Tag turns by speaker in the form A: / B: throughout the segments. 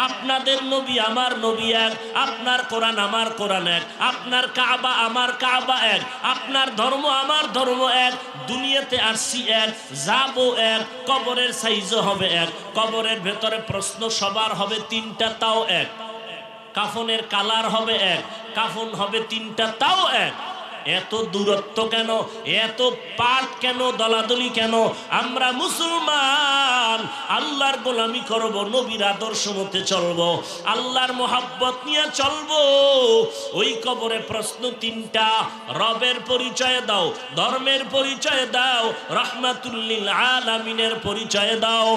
A: আপনাদের নবী আমার নবী এক, আপনার কোরআন আমার কোরআন এক, আপনার কাবা আমার কাবা এক, আপনার ধর্ম আমার ধর্ম এক, দুনিয়াতে আসছি এক, যাবো এক, কবরের সাইজও হবে এক, কবরের ভেতরে প্রশ্ন সবার হবে তিনটা তাও এক, কাফনের কালার হবে এক, কাফন হবে তিনটা তাও এক। এত দূরত্ব কেন, এত পাঠ কেন, দলাদলি কেন? আমরা মুসলমান, আল্লাহর গোলামি করব, নবীর আদর্শ মতে চলবো, আল্লাহর মোহাব্বত নিয়ে চলবো। ওই কবরে প্রশ্ন তিনটা, রবের পরিচয় দাও, ধর্মের পরিচয় দাও, রাহমাতুল লিল আলামিনের পরিচয় দাও।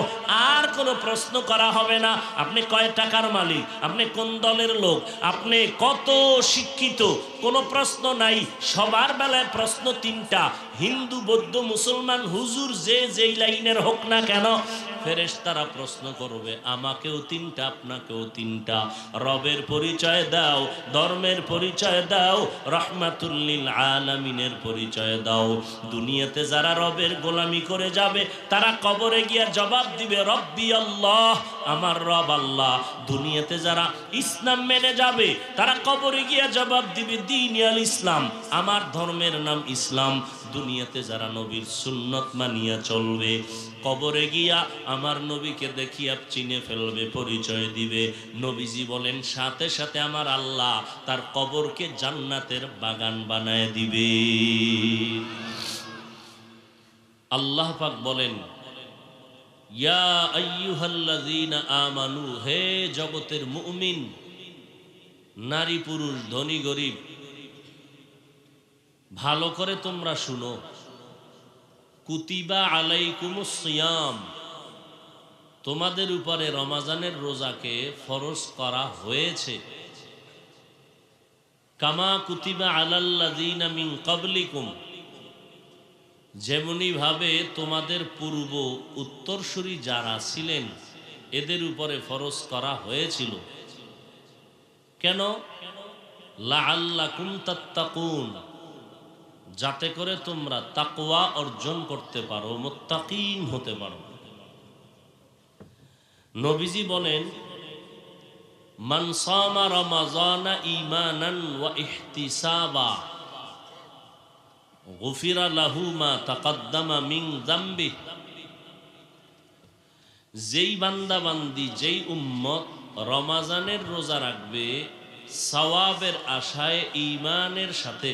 A: আর কোনো প্রশ্ন করা হবে না। আপনি কয় টাকার মালিক, আপনি কোন দলের লোক, আপনি কত শিক্ষিত, কোনো প্রশ্ন নাই। সবার বেলায় প্রশ্ন তিনটা, হিন্দু বৌদ্ধ মুসলমান হুজুর যে যেই লাইনের হোক না কেন, ফেরেশতারা প্রশ্ন করবে, আমাকেও তিনটা আপনাকেও তিনটা, রবের পরিচয় দাও, ধর্মের পরিচয় দাও, রাহমাতুল লিল আলামিনের পরিচয় দাও। দুনিয়াতে যারা রবের গোলামি করে যাবে তারা কবরে গিয়া জবাব দিবে রব্বি আল্লাহ, আমার রব আল্লাহ। দুনিয়াতে যারা ইসলাম মেনে যাবে তারা কবরে গিয়া জবাব দিবে দ্বীন আল ইসলাম, আমার ধর্মের নাম ইসলাম। দুনিয়াতে যারা নবীর সুন্নত মানিয়া চলবে, কবরে গিয়া আমার নবীকে দেখিয়া চিনে ফেলবে, পরিচয় দিবে। নবীজি বলেন সাথে সাথে আমার আল্লাহ তার কবরকে জান্নাতের বাগান বানায় দিবে। আল্লাহ পাক বলেন, ইয়া আইয়ুহাল্লাযীনা আমানু, হে জগতের মুমিন, নারী পুরুষ ধনী গরিব, ভালো করে তোমরা শুনো। কুতিবা আলাইকুমুস সিয়াম, তোমাদের উপরে রমজানের রোজাকে ফরজ করা হয়েছে। কামা কুতিবা আলাল্লাযীনা মিন ক্বাবলিকুম, যেমনি ভাবে তোমাদের পূর্ব উত্তরসূরি যারা ছিলেন এদের উপরে ফরজ করা হয়েছিল। কেন? লাআল্লাকুম তাত্তাকুন, যাতে করে তোমরা তাকওয়া অর্জন করতে পারো, মুত্তাকিন হতে পারো। নবীজি বলেন, মান সামা রমাযানা ঈমানান ওয়া ইহতিসাবা গুফিরা লাহু মা তাকাদ্দামা মিন যামবি, যেই বান্দা বান্দি, যেই উম্মত রমাজানের রোজা রাখবে সওয়াবের আশায় ঈমানের সাথে,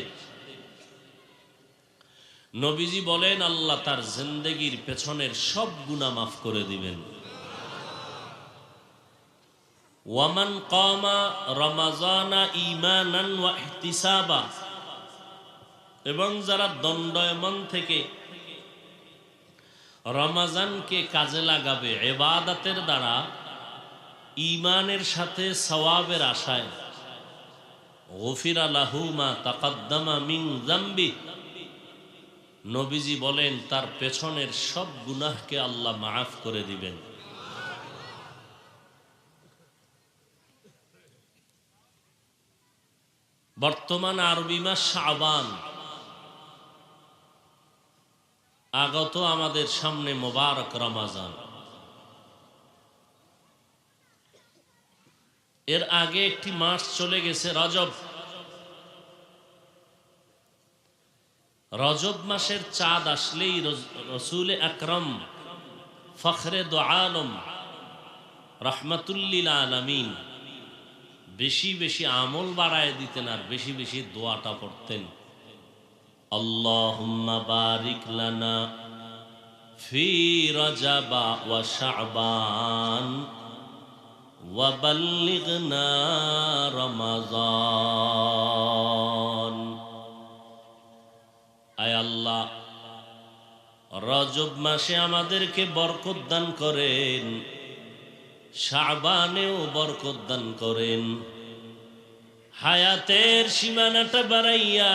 A: নবীজি বলেন আল্লাহ তার জিন্দেগির পেছনের সব গুনাহ মাফ করে দিবেন। ওয়ামান কামা রমাযানা ঈমানান ওয়া ইহতিসাবা, এবং যারা দণ্ডায়মান থেকে রমজানকে কাজে লাগাবে ইবাদতের দ্বারা, ঈমানের সাথে সওয়াবের আশায়, গুফিরা লাহু মা তাকাদ্দামা মিন যামবি, নবীজি বলেন তার পেছনের সব গুনাহকে আল্লাহ মাফ করে দিবেন। বর্তমান আরবি মাস শাবান, আগত আমাদের সামনে মোবারক রমজান। এর আগে একটি মাস চলে গেছে রজব। রজব মাসের চাঁদ আসলেই রসুল আকরম ফখরে দো আলম রাহমাতুল লিল আলামিন বেশি বেশি আমল বাড়ায় দিতেন আর বেশি বেশি দোয়াটা পড়তেন, আল্লাহুম্মা বারিক লানা ফি রজবা ওয়া শাবান ওয়া বাল্লিগনা রমাযান। আয় আল্লাহ, রজব মাসে আমাদেরকে বরকত দান করেন, শাবানেও বরকত দান করেন, হায়াতের সীমানাটা বাড়াইয়া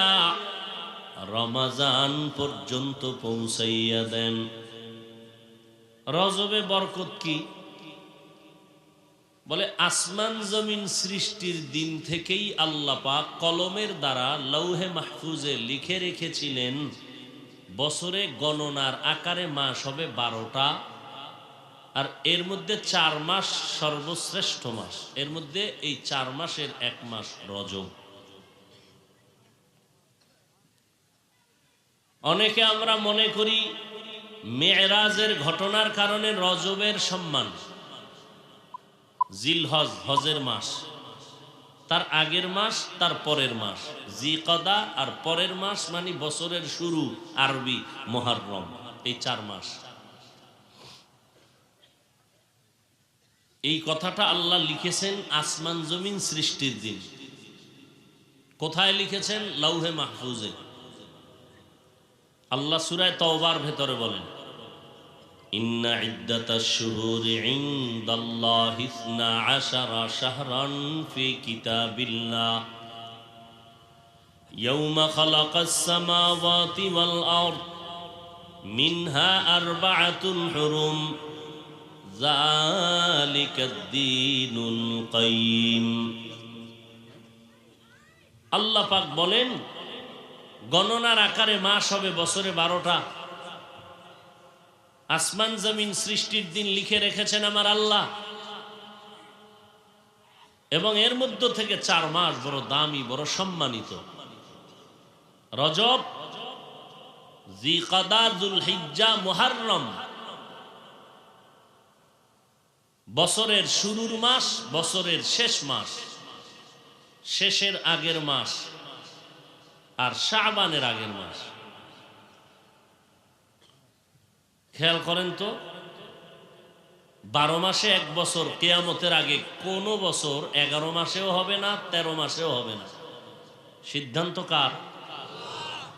A: রমজান পর্যন্ত পৌঁছাইয়া দেন। রজবে বরকত কি? বলে আসমান জমিন সৃষ্টির দিন থেকেই আল্লাহ পাক কলমের দ্বারা লৌহে মাহফুজে লিখে রেখেছিলেন বছরে গণনার আকারে মাস হবে 12টা আর এর মধ্যে 4 মাস সর্বশ্রেষ্ঠ মাস। এর মধ্যে এই 4 মাসের 1 মাস রজব। অনেকে আমরা মনে করি মেরাজের ঘটনার কারণে রজবের সম্মান। জিলহজ, হজের মাস, তার আগের মাস, তার পরের মাস জিকদা, আর পরের মাস মানে বছরের শুরু আরবি মুহররম। এই 4 মাস। এই কথাটা আল্লাহ লিখেছেন আসমান জমিন সৃষ্টির দিন। কোথায় লিখেছেন? লাউহে মাহফুজে। আল্লাহ সূরা তাওবার ভেতরে বলেন, ইন্না ইদ্দাতাশ শুহুরি ইনদাল্লাহি 12 শাহরান ফি কিতাবিল্লাহ ইয়াওমা খালাকাস সামাওয়াতি ওয়াল আরদ মিনহা আরবাআতুন হুরুম যালিকাদ দীনুল কাইয়িম। আল্লাহ পাক বলেন, গণনার আকারে মাস হবে বছরে 12টা। আসমান জমিন সৃষ্টির দিন লিখে রেখেছেন আমার আল্লাহ। এবং এর মধ্য থেকে 4 মাস বড় দামি, বড় সম্মানিত। রজব, জিকদা, যুলহিজ্জা, মুহররম। বছরের শুরুর মাস, বছরের শেষ মাস, শেষের আগের মাস, আর শাবানের আগের মাস। খেয়াল করেন তো, 12 মাসে 1 বছর, কিয়ামতের আগে কোনো বছর 11 মাসেও হবে না, 13 মাসেও হবে না। সিদ্ধান্ত কার?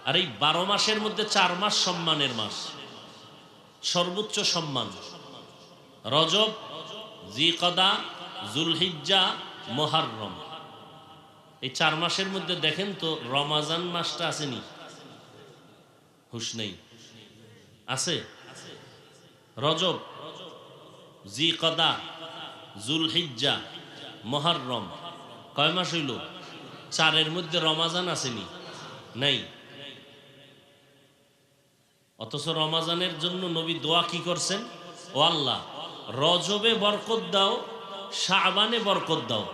A: আর এই 12 মাসের মধ্যে 4 মাস সম্মানের মাস, সর্বোচ্চ সম্মান। রজব, জিকদা, যুলহিজ্জা, মুহররম। এই 4 মাসের মধ্যে দেখেন তো রমাজান মাসটা আসেনি? হুশ নেই? আছে? রজব, জিকদা, যুলহিজ্জা, মুহররম, কয় মাস হইল? 4-এর মধ্যে রমাজান আসেনি? নাই। অথচ রমাজানের জন্য নবী দোয়া কি করছেন? ও আল্লাহ, রজবে বরকত দাও, শাবানে বরকত দাও।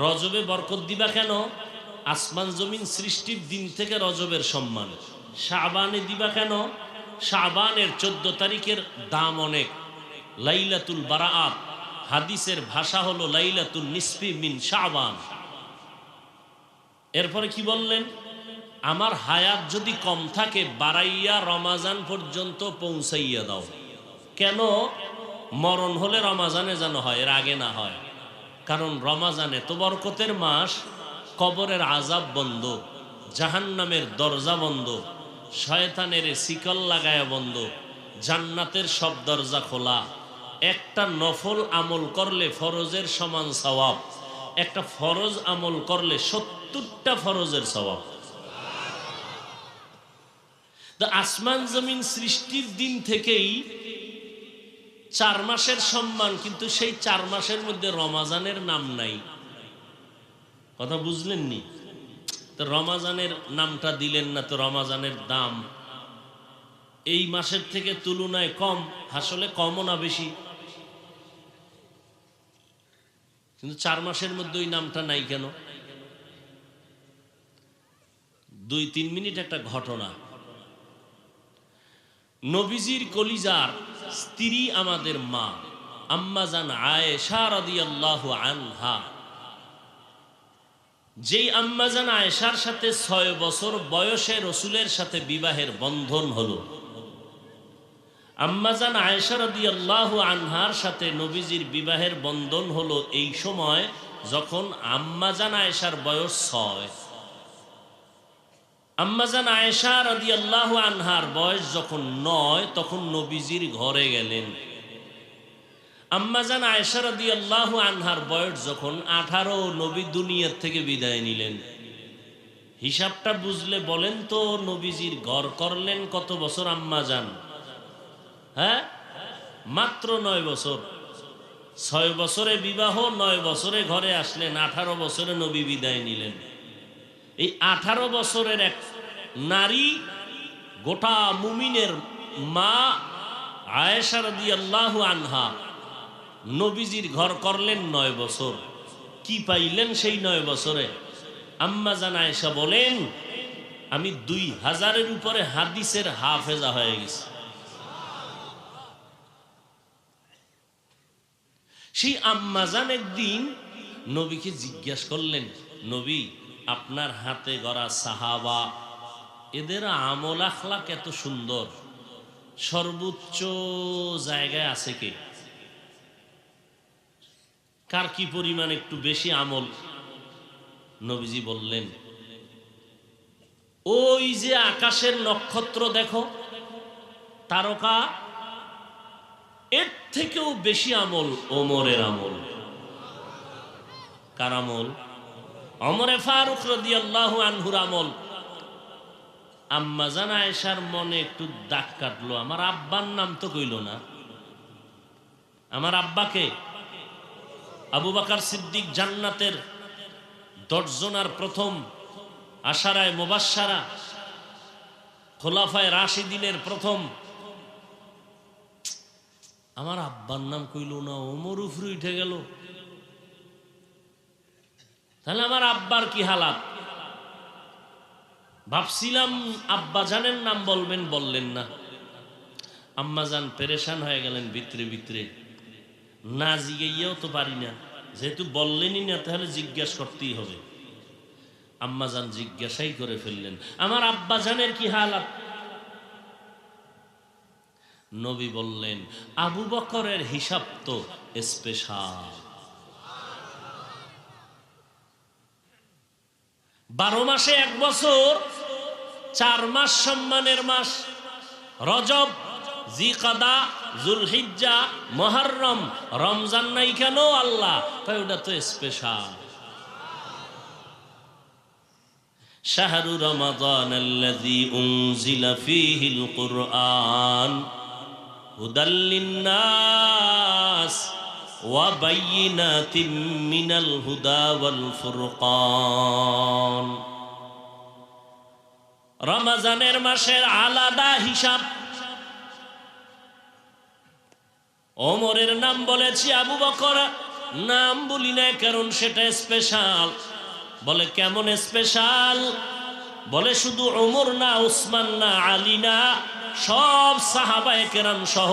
A: রজবে বরকত দিবা কেন? আসমান জমিন সৃষ্টির দিন থেকে রজবের সম্মান। শাবানে দিবা কেন? শাবানের 14 তারিখের দাম অনেক। লাইলাতুল বারাআত, হাদিসের ভাষা হলো লাইলাতুল নিসফি মিন শাবান। এরপরে কি বললেন? আমার হায়াত যদি কম থাকে বাড়াইয়া রমাজান পর্যন্ত পৌঁছাইয়া দাও। কেন? মরণ হলে রমাজানে যেন হয়, এর আগে না হয়। কারণ রমাজান এত বরকতের মাস, কবরের আযাব বন্ধ, জাহান্নামের দরজা বন্ধ, শয়তানের শিকল লাগায়া বন্ধ, জান্নাতের সব দরজা খোলা। একটা নফল আমল করলে ফরজের সমান সওয়াব, একটা ফরজ আমল করলে 70টা ফরজের সওয়াব। তো আসমান জমিন সৃষ্টির দিন থেকেই 4 মাসের সম্মান, কিন্তু সেই 4 মাসের মধ্যে রমাজানের নাম নাই। কথা বুঝলেন নি? তো রমাজানের নামটা দিলেন না, তো রমাজানের দাম এই মাসের থেকে তুলনায় কম। আসলে কমও না বেশি, কিন্তু 4 মাসের মধ্যে ওই নামটা নাই কেন? 2-3 মিনিট একটা ঘটনা। নবীজির কলিজার স্ত্রী আমাদের মা আম্মাজান আয়েশা রাদিয়াল্লাহু আনহা, যেই আম্মাজান আয়েশার সাথে 6 বছর বয়সে রসুলের সাথে বিবাহের বন্ধন হলো। আম্মাজান আয়েশা রাদিয়াল্লাহু আনহার সাথে নবীজির বিবাহের বন্ধন হলো এই সময় যখন আম্মাজান আয়েশার বয়স 6। আম্মাজান আয়েশা রাদিয়াল্লাহু আনহার বয়স যখন 9, তখন নবীজির ঘরে গেলেন। আম্মাজান আয়েশা রাদিয়াল্লাহু আনহার বয়স যখন 18, নবী দুনিয়ার থেকে বিদায় নিলেন। হিসাবটা বুঝলে বলেন তো, নবীজির ঘর করলেন কত বছর আম্মাজান? হ্যাঁ, মাত্র 9 বছর। 6 বছরে বিবাহ, 9 বছরে ঘরে আসলেন, 18 বছরে নবী বিদায় নিলেন। এই 18 বছরের এক নারী, গোটা মুমিনের মা আয়েশা রাদিয়াল্লাহু আনহা, নবীজির ঘর করলেন 9 বছর। কি পাইলেন সেই 9 বছরে? আম্মা জান আয়েশা বলেন, আমি 2000-এর উপরে হাদিসের হাফেজা হয়ে গেছি। সেই আম্মা জান একদিন নবীকে জিজ্ঞাসা করলেন, নবী, আপনার হাতে গড়া সাহাবা, এদের আমল আখলাক এত সুন্দর, সর্বোচ্চ জায়গায় আছে কে? কার কি পরিমাণ একটু বেশি আমল? নবীজি বললেন, ওই যে আকাশের নক্ষত্র দেখো, তারকা, এর থেকেও বেশি আমল ওমরের আমল। কার আমল? ওমরে ফারুক রাদিয়াল্লাহু আনহুর আমল। আম্মা জান আয়েশার মনে একটু দাগ কাটলো, আমার আব্বার নাম তো কইল না। আমার আব্বাকে? আবু বকর সিদ্দিক, জান্নাতের 10 জনার প্রথম, আশারায়ে মুবাশশারা, খোলাফায়ে রাশিদিনের প্রথম। আমার আব্বার নাম কইল না, ওমর উপরে উঠে গেল। তাহলে আমার আব্বার কি হালাত? ভাবছিলাম আব্বা জানের নাম বলবেন, বললেন না। আম্মা জান পেরেশান হয়ে গেলেন ভিতরে ভিতরে। না জিজ্ঞাইয়াও তো পারি না, যেহেতু বললেনই না তাহলে জিজ্ঞাসা করতেই হবে। আম্মা জান জিজ্ঞাসাই করে ফেললেন, আমার আব্বা জানের কি হালাত? নবী বললেন, আবু বকরের হিসাব তো স্পেশাল। 12 মাসে 1 বছর, 4 মাস সম্মানের মাস, রজব, জিকাদা, জুলহিজ্জা, মুহররম, রমজান নাই কেন? আল্লাহ কয় ওটা তো স্পেশাল। শাহরু রমাদান আল্লাযী উনজিলা ফীহিল কুরআন হুদাল লিন্নাস ওয়া বাইয়িনাতিম মিনাল হুদা ওয়াল ফুরকান। রমজানের মাসের আলাদা হিসাব। ওমরের নাম বলেছি, আবু বকর নাম বলি না, কারণ সেটা স্পেশাল। বলে কেমন স্পেশাল? বলে শুধু ওমর না, উসমান না, আলী না, সব সাহাবায়ে কেরাম সহ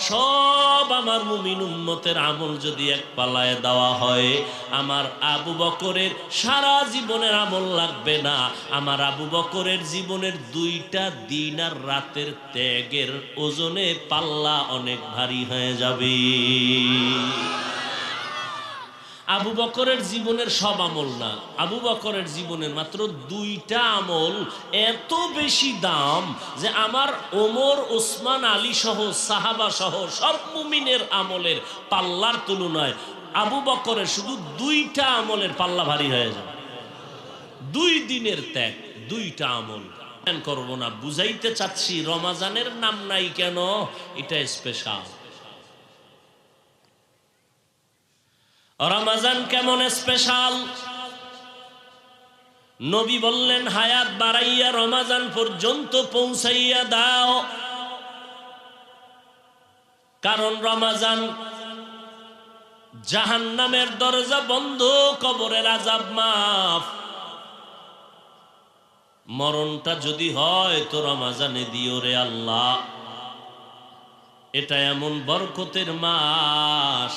A: সব আমার মুমিন উম্মতের আমল যদি এক পাল্লায় দেওয়া হয়, আমার আবু বকরের সারা জীবনের আমল লাগবে না। আমার আবু বকরের জীবনের 2টা দিন আর রাতের ত্যাগের ওজনে পাল্লা অনেক ভারী হয়ে যাবে। আবু বকরের জীবনের সব আমল না, আবু বকরের জীবনের মাত্র 2টা আমল এত বেশি দাম যে আমার ওমর, উসমান, আলী সহ সাহাবা সহ সব মুমিনের আমলের পাল্লার তুলনায় আবু বকরের শুধু 2টা আমলের পাল্লা ভারী হয়ে যাবে। 2 দিনের ত্যাগ, 2টা আমল। করব না, বুঝাইতে চাচ্ছি রমজানের নাম নাই কেন, এটা স্পেশাল। রমজান কেমন স্পেশাল? নবী বললেন, হায়াত বাড়াইয়া রমজান পর্যন্ত পৌঁছাইয়া দাও, কারণ রমজান জাহান্নামের দরজা বন্ধ, কবরের আযাব মাফ। মরণটা যদি হয় তো রমজানে দিও রে আল্লাহ। এটা এমন বরকতের মাস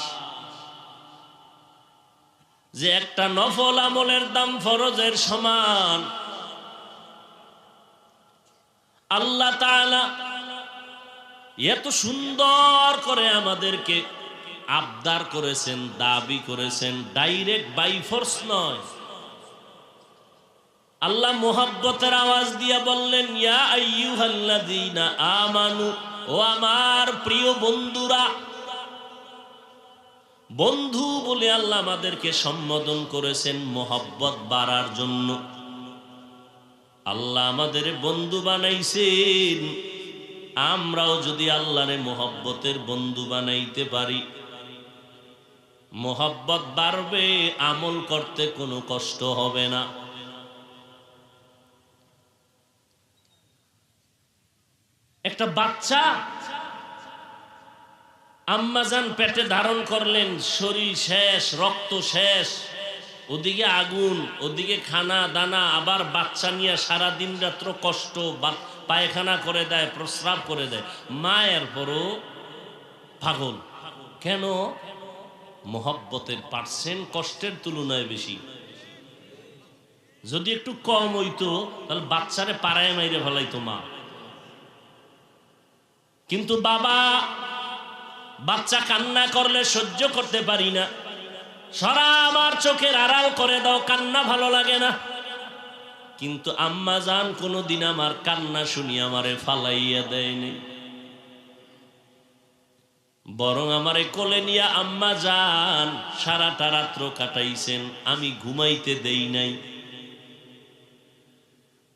A: যে একটা নফল আমলের দাম ফরজের সমান। আল্লাহ তাআলা এত সুন্দর করে আমাদেরকে আবদার করেছেন, দাবি করেছেন, ডাইরেক্ট বাই ফোর্স নয়। আল্লাহ মোহাব্বতের আওয়াজ দিয়া বললেন, ইয়া আইয়ুহাল্লাযীনা আমানু, ও আমার প্রিয় বন্ধুরা। বন্ধু বলে আল্লাহ আমাদেরকে সম্বোধন করেছেন মোহাব্বত বাড়ার জন্য। আল্লাহ আমাদের বন্ধু বানাইছেন, আমরাও যদি আল্লাহরে মোহাব্বতের বন্ধু বানাইতে পারি, মোহাব্বত বাড়বে, আমল করতে কোনো কষ্ট হবে না। একটা বাচ্চা আম্মাজান পেটে ধারণ করলেন, শরীর শেষ, রক্ত শেষ, ওদিকে আগুন, ওদিকে খানা দানা, আবার বাচ্চা নিয়ে সারাদিন রাত্র কষ্ট, পায়খানা করে দেয়, প্রস্রাব করে দেয়। মায়ের পরও পাগল কেন? মোহব্বতের পার্সেন্ট কষ্টের তুলনায় বেশি। যদি একটু কম হইতো তাহলে বাচ্চারে পাড়ায় মাইরে ফেলাইতো মা। কিন্তু বাবা, বাচ্চা কান্না করলে সহ্য করতে পারি না, সরা আমার চোখের আড়াল করে দাও, কান্না ভালো লাগে না। কিন্তু আম্মা জান কোনোদিন আমার কান্না শুনি আমারে ফালাইয়া দেয়নি, বরং আমারে কোলে নিয়ে আম্মা জান সারাটা রাত্র কাটাইছেন, আমি ঘুমাইতে দেই নাই।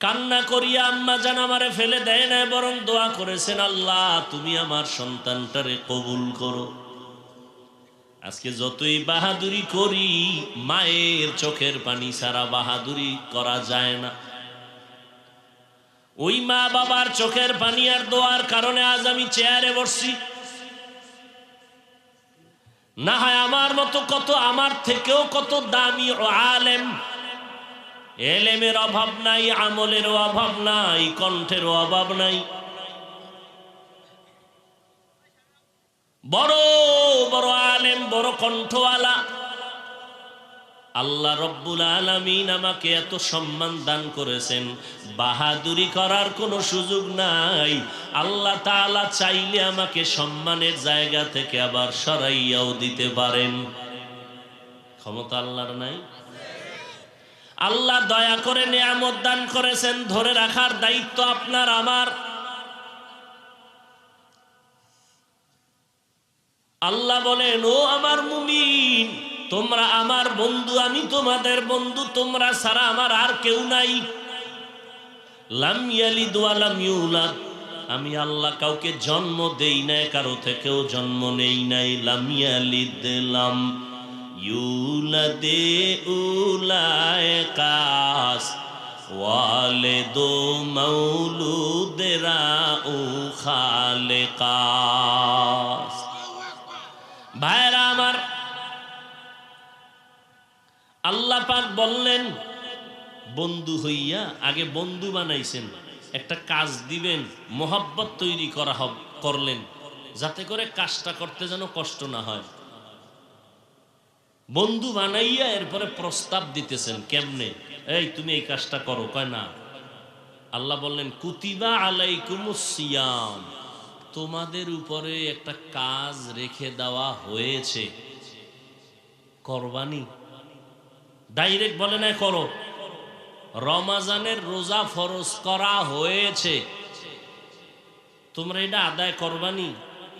A: কান্না করিয়া আম্মা জান আমারে ফেলে দেয় নাই, বরং দোয়া করেছেন, আল্লাহ তুমি আমার সন্তানটারে কবুল করো। আজকে যতই বাহাদুরি করি, মায়ের চোখের পানি ছাড়া বাহাদুরি করা যায় না। ওই মা বাবার চোখের পানি আর দোয়ার কারণে আজ আমি চেয়ারে বসছি। না হয় আমার মতো কত, আমার থেকেও কত দামি আলেম, এলেমের অভাব নাই, আমলেরও অভাব নাই, কণ্ঠেরও অভাব নাই, বড় বড় আলেম, বড় কণ্ঠওয়ালা। আল্লাহ রব্বুল আলামিন আমাকে এত সম্মান দান করেছেন, বাহাদুরি করার কোনো সুযোগ নাই। আল্লাহ তাআলা চাইলে আমাকে সম্মানের জায়গা থেকে আবার সরাইয়াও দিতে পারেন। ক্ষমতা আল্লাহর নাই? আল্লাহ দয়া করে নিয়ামত দান করেছেন, ধরে রাখার দায়িত্ব আপনার আমার। আল্লাহ বলেন, ও আমার মুমিন, তোমরা আমার বন্ধু, আমি তোমাদের বন্ধু, তোমরা ছাড়া আমার আর কেউ নাই। লাম ইয়ালিদ ওয়া লাম ইউলাদ, আমি আল্লাহ কাউকে জন্ম দেই নাই, কারো থেকেও জন্ম নেই নাই। লাম ইয়ালিদ লাম ইউলাদে উলায়কাস ওয়ালিদু মাউলুদেরা উ খালেকাস। ভাইরা আমার, আল্লাহ পাক বললেন, বন্ধু হইয়া আগে বন্ধু বানাইছেন, একটা কাজ দিবেন, মোহাব্বত তৈরি করা করলেন, যাতে করে কাজটা করতে যেন কষ্ট না হয়। বন্ধু বানাইয়া এরপরে প্রস্তাব দিতেছেন, কেমনে? এই তুমি এই কাজটা করো। কয় না। আল্লাহ বললেন, কুতিবা আলাইকুমুস সিয়াম, তোমাদের উপরে একটা কাজ রেখে দেওয়া হয়েছে, করবানি। ডাইরেক্ট বলে না করো, রমাজানের রোজা ফরজ করা হয়েছে, তোমরা এটা আদায় করবানি।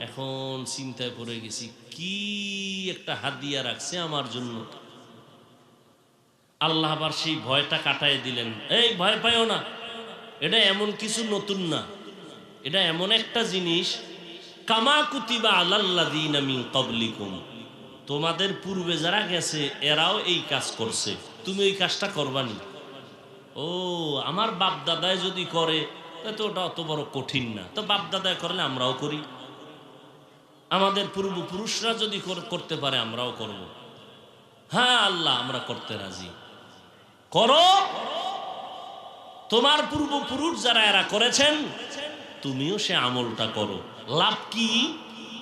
A: এখন চিন্তায় পড়ে গেছি, কি একটা হাদিয়া রাখছে আমার জন্য। আল্লাহ আবার সেই ভয়টা কাটায় দিলেন, এই ভয় পাইও না, এটা এমন কিছু নতুন না, এটা এমন একটা জিনিস, কামা কুতিবা আলাল্লাযীনা মিন ক্বাবলিকুম, তোমাদের পূর্বে যারা গেছে এরাও এই কাজ করছে, তুমি ওই কাজটা করবানি। ও, আমার বাপ দাদায় যদি করে তো ওটা অত বড় কঠিন না, তো বাপ দাদায় করলে আমরাও করি, আমাদের পূর্বপুরুষরা যদি করতে পারে আমরাও করব। হ্যাঁ আল্লাহ, আমরা করতে রাজি, করো। তোমার পূর্বপুরুষ যারা এরা করেছেন, তুমিও সে আমলটা করো। লাভ কি?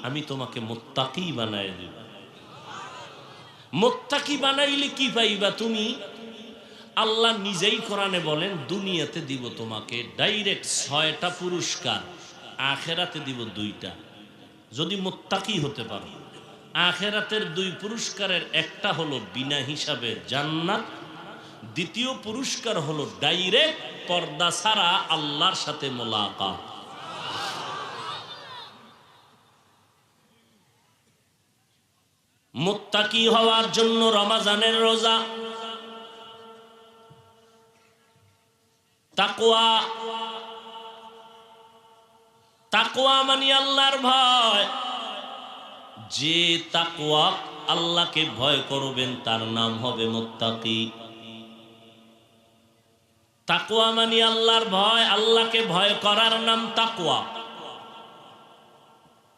A: আমি তোমাকে মুত্তাকি বানায় দেব। মুত্তাকি বানাইলে কি পাইবা তুমি? আল্লাহ নিজেই কোরআনে বলেন, দুনিয়াতে দিব তোমাকে ডাইরেক্ট 6টা পুরস্কার, আখেরাতে দিব 2টা, যদি মুত্তাকি হতে পারো। আখেরাতের 2 পুরস্কারের একটা হলো বিনা হিসাবে জান্নাত, দ্বিতীয় পুরস্কার হলো ডাইরেক্ট পর্দা ছাড়া আল্লাহর সাথে মোলাকাত। মুত্তাকি হওয়ার জন্য রমজানের রোজা, তাকওয়া, তাকওয়া মানে আল্লাহর ভয়। যে তাকওয়া, আল্লাহকে ভয় করবেন, তার নাম হবে মুত্তাকি। তাকওয়া মানে আল্লাহর ভয়, আল্লাহকে ভয় করার নাম তাকওয়া।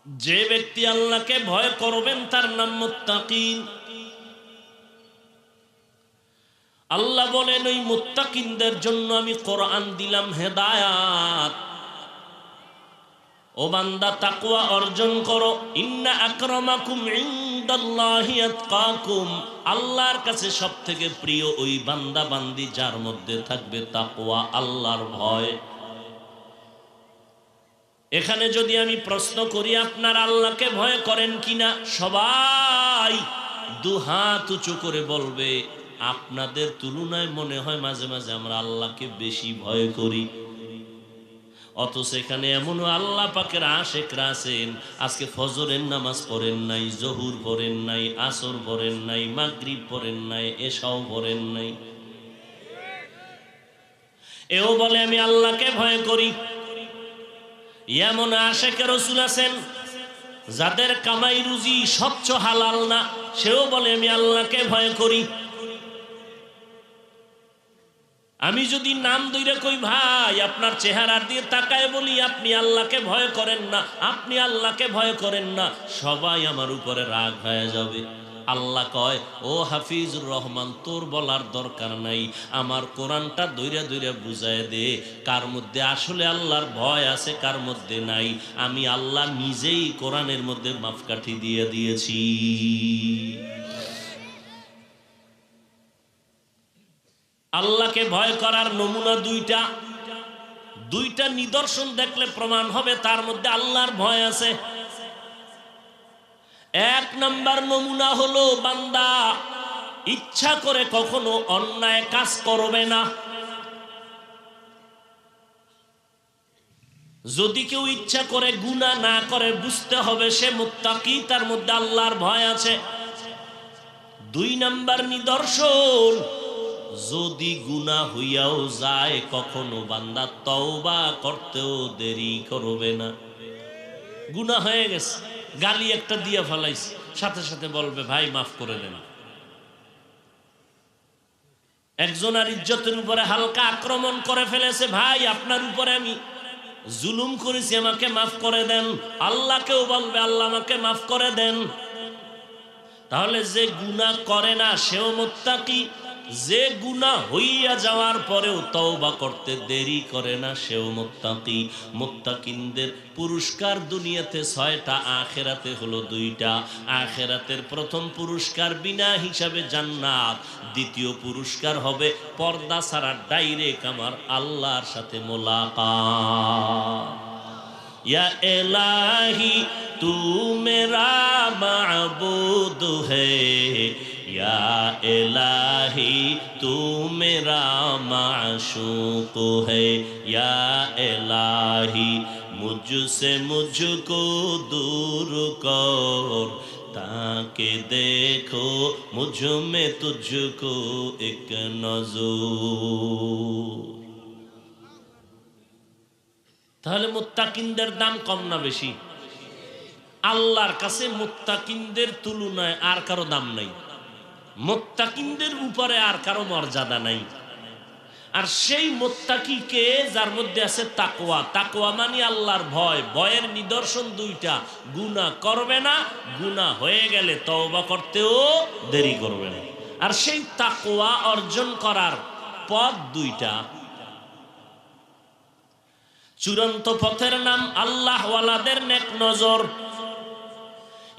A: যে ব্যক্তি আল্লাহকে ভয় করবেন তার নাম মুত্তাকিন। আল্লাহ বলেন ওই মুত্তাকিনদের জন্য আমি কোরআন দিলাম হেদায়াত। ও বান্দা তাকওয়া অর্জন করো। ইন্না আকরামাকুম ইনদাল্লাহি আতকাকুম, আল্লাহর কাছে সবথেকে প্রিয় ওই বান্দা বান্দি যার মধ্যে থাকবে তাকওয়া, আল্লাহর ভয়। এখানে যদি আমি প্রশ্ন করি আপনার আল্লাহকে ভয় করেন কিনা, সবাই দুহাত উঁচু করে বলবে আপনাদের তুলনায় মনে হয় মাঝে মাঝে আমরা আল্লাহকে বেশি ভয় করি। অথচ এখানে এমনও আল্লাহ পাকের আশেকরা আছেন আজকে ফজরের নামাজ পড়েন নাই, জহুর পড়েন নাই, আসর পড়েন নাই, মাগরিব পড়েন নাই, এশাও পড়েন নাই, এও বলে আমি আল্লাহকে ভয় করি। এমন আশেকে রাসূল আছেন যাদের কামাই রুজি স্বচ্ছ হালাল না, সেও বলে আমি আল্লাহকে ভয় করি। আমি যদি নাম ধরে কই ভাই আপনার চেহারার দিয়ে তাকায় বলি আপনি আল্লাহকে ভয় করেন না, আপনি আল্লাহকে ভয় করেন না, সবাই আমার উপরে রাগ হয়ে যাবে। আল্লাহ কয় ও হাফিজুর রহমান তোর বলার দরকার নাই, আমার কোরআনটা দইরা দইরা বুঝায় দে কার মধ্যে আসলে আল্লাহর ভয় আছে কার মধ্যে নাই। আমি আল্লাহ নিজেই কোরআনের মধ্যে মাপকাঠি দিয়ে দিয়েছি। আল্লাহকে ভয় করার নমুনা দুইটা নিদর্শন দেখলে প্রমাণ হবে তার মধ্যে আল্লাহর ভয় আছে। এক নাম্বার নমুনা হলো বান্দা ইচ্ছা করে কখনো অন্যায় কাজ করবে না। যদি কেউ ইচ্ছা করে গুনাহ না করে বুঝতে হবে সে মুত্তাকি, তার মধ্যে আল্লাহর ভয় আছে। দুই নাম্বার নিদর্শন, যদি গুনাহ হইয়াও যায় কখনো বান্দা তওবা করতেও দেরি করবে না। গুনাহ হয়ে গেছে, গালি একটা দিয়া ফেলাইছে, সাথে সাথে বলবে ভাই মাফ করে দেন। একজন আর ইজ্জতের উপরে হালকা আক্রমণ করে ফেলেছে, ভাই আপনার উপরে আমি জুলুম করেছি আমাকে মাফ করে দেন। আল্লাহকেও বলবে আল্লাহ আমাকে মাফ করে দেন। তাহলে যে গুনাহ করে না সেও মুত্তাকি, যে গুনাহ হইয়া যাওয়ার পরেও তওবা করতে দেরি করে না সেও মুত্তাকি। মুত্তাকিনদের পুরস্কার দুনিয়াতে 6টা, আখিরাতে হলো 2টা। আখিরাতের প্রথম পুরস্কার বিনা হিসাবে জান্নাত, দ্বিতীয় পুরস্কার হবে পর্দা ছাড়া ডাইরেক্ট আমার আল্লাহর সাথে মোলাকাত। ইয়া ইলাহি তু মেরা মাবুদ হ্যায়, या इलाही तू मेरा माशूक है, या इलाही मुझसे मुझको दूर कर, ताकि देखो मुझ में तुझको एक नजर। তাহলে মুত্তাকিনদের দাম কম না বেশি? আল্লাহর কাছে মুত্তাকিনদের তুলনায় আর কারো দাম নাই, মুত্তাকিনদের উপরে আর কারো মর্যাদা নাই। আর সেই মুত্তাকিকে যার মধ্যে আছে তাকওয়া, তাকওয়া মানে আল্লাহর ভয়। ভয়ের নিদর্শন 2টা, গুনাহ করবে না, গুনাহ হয়ে গেলে তওবা করতেও দেরি করবে না। আর সেই তাকওয়া অর্জন করার পথ 2টা। চূড়ান্ত পথের নাম আল্লাহ ওয়ালাদের নেক নজর।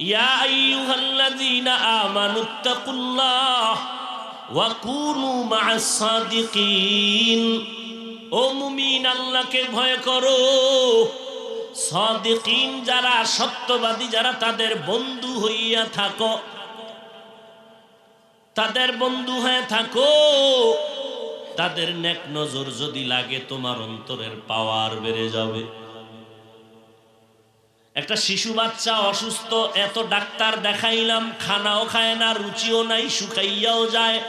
A: ইয়া আইয়ুহাল্লাযীনা আমানুত্তাকুল্লাহ ওয়া কুনু মা'আস সাদিকিন। ও মুমিন আল্লাহকে ভয় করো, সাদিকিন যারা সত্যবাদী যারা তাদের বন্ধু হইয়া থাকো, তাদের বন্ধু হয়ে থাকো। তাদের নেক নজর যদি লাগে তোমার অন্তরের পাওয়ার বেড়ে যাবে। একটা শিশু বাচ্চা অসুস্থ, এত ডাক্তার দেখাইলাম, খানাও খায় না, রুচিও নাই, শুকাইয়াও যায়।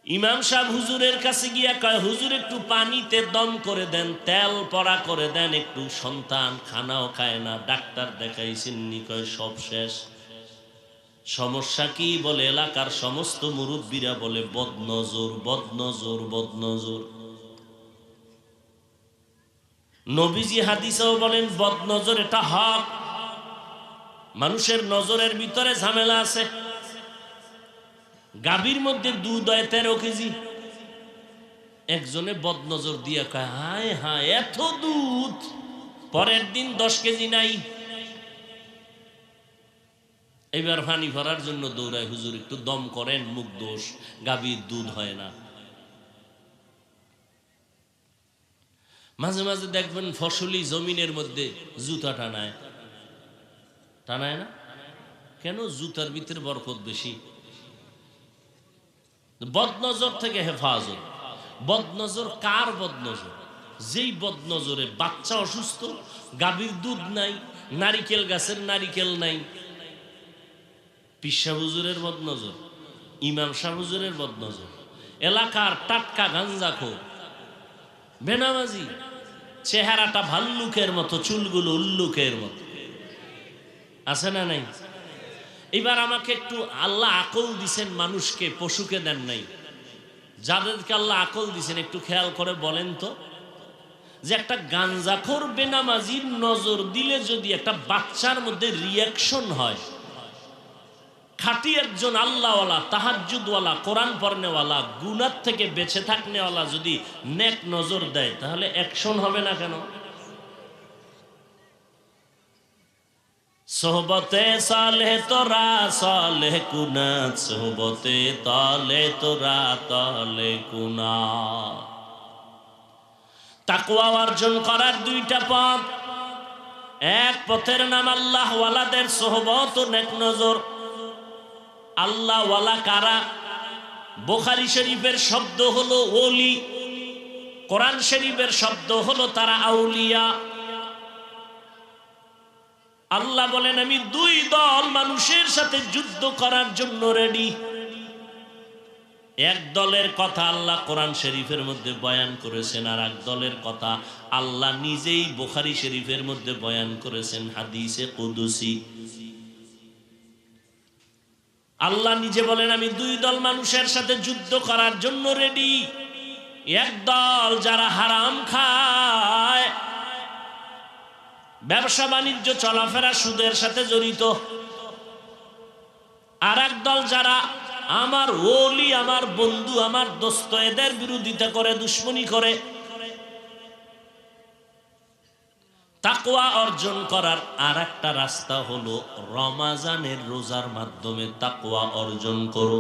A: ইমাম সাহেব হুজুরের কাছে গিয়া কয় হুজুর একটু পানিতে দম করে দেন, তেল পড়া করে দেন একটু। সন্তান খানাও খায় না, ডাক্তার দেখাইছেননি, কয় সব শেষ। সমস্যা কি? বলে এলাকার সমস্ত মুরব্বীরা বলে বদনজর, বদনজর, বদনজর। নবীজি হাদিসেও বলেন বদনজর এটা হক। মানুষের নজরের ভিতরে ঝামেলা আছে। গাভীর মধ্যে দুধ হয় 13 কেজি, একজনে বদনজর দিয়ে কয় হায় হায় এত দুধ, পরের দিন 10 কেজি নাই। এবার পানি ভরার জন্য দৌড়ায়, হুজুর একটু দম করেন, মুখ দোষ, গাভীর দুধ হয় না। মাঝে মাঝে দেখবেন ফসলি জমিনের মধ্যে জুতা টানায়, টানায় না কেন? জুতার ভিতরে বরকত বেশি। বদনজর থেকে হেফাজত। বদনজর কার বদনজর? যেই বদনজরে বাচ্চা অসুস্থ, গাভীর দুধ নাই, নারিকেল গাছের নারিকেল নাই। পীর সাহেব হুজুরের বদনজর, ইমাম সাহেব হুজুরের বদনজর, এলাকার টাটকা গাঞ্জাখোর, বেনামাজি, চেহারাটা ভাল্লুকের মতো, চুলগুলো উল্লুকের মতো, আছে না নাই? এবার আমাকে একটু, আল্লাহ আকল দিছেন মানুষকে, পশুকে দেন নাই। যাদেরকে আল্লাহ আকল দিছেন একটু খেয়াল করে বলেন তো, যে একটা গাঞ্জাখোর বেনামাজির নজর দিলে যদি একটা বাচ্চার মধ্যে রিয়াকশন হয়, খাঁটি একজন আল্লাহওয়ালা, তাহাজ্জুদওয়ালা, কোরআন পড়নেওয়ালা, গুনাহ থেকে বেঁচে থাকনেওয়ালা যদি নেক নজর দেয়, তাহলে অ্যাকশন হবে না কেন? সোহবতে সালেহ তোরা সালেহ কুনাত, সোহবতে তালে তোরা তালে কুনাত। তাকওয়া অর্জন করার দুইটা পথ। এক পথের নাম আল্লাহ ওয়ালাদের সোহবত ও নেক নজর। আল্লাহ ওয়ালা কারা? বুখারী শরীফের শব্দ হলো ওলি, কোরআন শরীফের শব্দ হলো তারা আউলিয়া। আল্লাহ বলেন আমি দুই দল মানুষের সাথে যুদ্ধ করার জন্য রেডি। এক দলের কথা আল্লাহ কোরআন শরীফের মধ্যে বয়ান করেছেন, আর এক দলের কথা আল্লাহ নিজেই বুখারী শরীফের মধ্যে বয়ান করেছেন হাদিসে কুদসি। আল্লাহ নিজে বলেন আমি দুই দল মানুষের সাথে যুদ্ধ করার জন্য রেডি। এক দল যারা হারাম খায়, ব্যবসা বাণিজ্য চলাফেরা সুদের সাথে জড়িত। আর এক দল যারা আমার ওলি, আমার বন্ধু, আমার দোস্ত, এদের বিরোধিতা করে, দুশ্মনী করে। তাকওয়া অর্জন করার আর একটা রাস্তা হলো রমাজানের রোজার মাধ্যমে তাকওয়া অর্জন করো।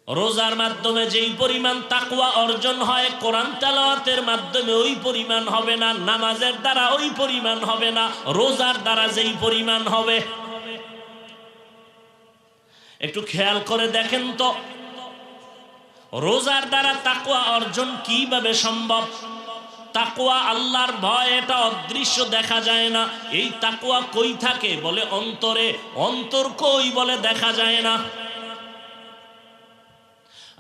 A: রোজার মাধ্যমে যেই পরিমাণ তাকওয়া অর্জন হয়, কোরআন তেলাওয়াতের মাধ্যমে ওই পরিমাণ হবে না, নামাজের দ্বারা ওই পরিমাণ হবে না, রোজার দ্বারা যেই পরিমাণ হবে। একটু খেয়াল করে দেখেন তো, রোজার দ্বারা তাকওয়া অর্জন কিভাবে সম্ভব? তাকওয়া আল্লাহর ভয়, এটা অদৃশ্য, দেখা যায় না। এই তাকওয়া কই থাকে? বলে অন্তরে। অন্তর কই? বলে দেখা যায় না।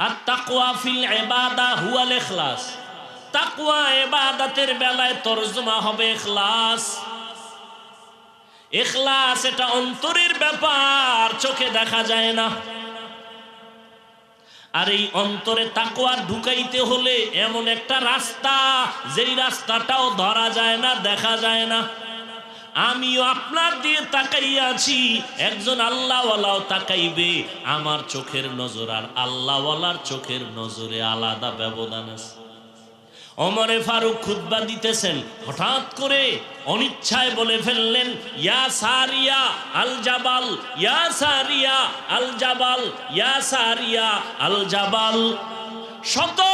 A: আর তাকওয়া ফিল ইবাদা হুয়াল ইখলাস। তাকওয়া ইবাদতের বেলায় তরজমা হবে ইখলাস। ইখলাস এটা অন্তরের ব্যাপার, চোখে দেখা যায় না। আর এই অন্তরে তাকওয়া ঢুকাইতে হলে এমন একটা রাস্তা, যেই রাস্তাটাও ধরা যায় না, দেখা যায় না। আমিও আপনার দিয়ে তাকাইয়া আছি, একজন আল্লাহওয়ালাও তাকাইবে। আমার চোখের নজর আর আল্লাহওয়ালার চোখের নজরে আলাদা ব্যবধান আছে। ওমরে ফারুক খুতবা দিতেছেন, হঠাৎ করে অনিচ্ছায় বলে ফেললেন, ইয়া সারিয়া আল জাবাল, ইয়া সারিয়া আল জাবাল, ইয়া সারিয়া আল জাবাল। 100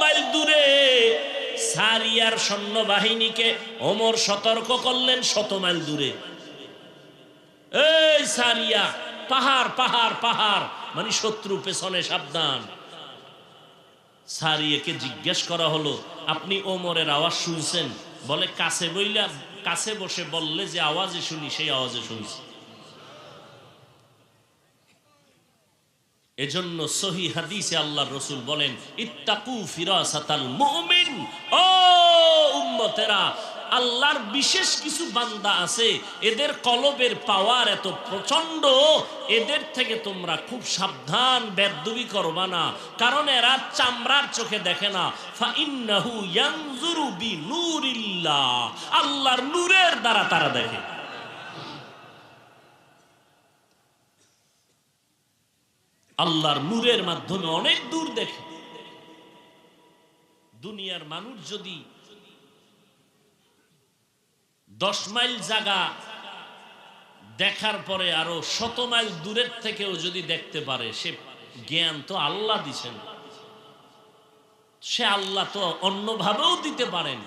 A: মাইল দূরে সারিয়ার সৈন্যবাহিনীকে ওমর সতর্ক করলেন, 100 মাইল দূরে। এই সারিয়া, পাহাড় পাহাড় পাহাড়, মানে শত্রু পেছনে, সাবধান। সারিয়াকে জিজ্ঞেস করা হলো, আপনি ওমরের আওয়াজ শুনছেন? বলে কাছে বইলা, কাছে বসে বললে যে আওয়াজে শুনি, সেই আওয়াজে শুনছি। এজন্য সহি হাদিসে আল্লাহর রাসূল বলেন, ইত্তাকু ফিরাসাতাল মুমিন। ও উম্মতেরা, আল্লাহর বিশেষ কিছু বান্দা আছে, এদের কলবের পাওয়ার এত প্রচন্ড, এদের থেকে তোমরা খুব সাবধান, বেয়াদবি করবা না, কারণ এরা চামড়ার চোখে দেখে না। ফাইন্নাহু ইয়ানজুরু বিনূরিল্লাহ, আল্লাহর নূরের দ্বারা তারা দেখে। আল্লাহর নূরের মাধ্যমে অনেক দূর দেখে। দুনিয়ার মানুষ যদি 10 মাইল জায়গা দেখার পরে আরো 100 মাইল দূরের থেকেও যদি দেখতে পারে, সে জ্ঞান তো আল্লাহ দিছেন, সে আল্লাহ তো অন্যভাবেও দিতে পারেন।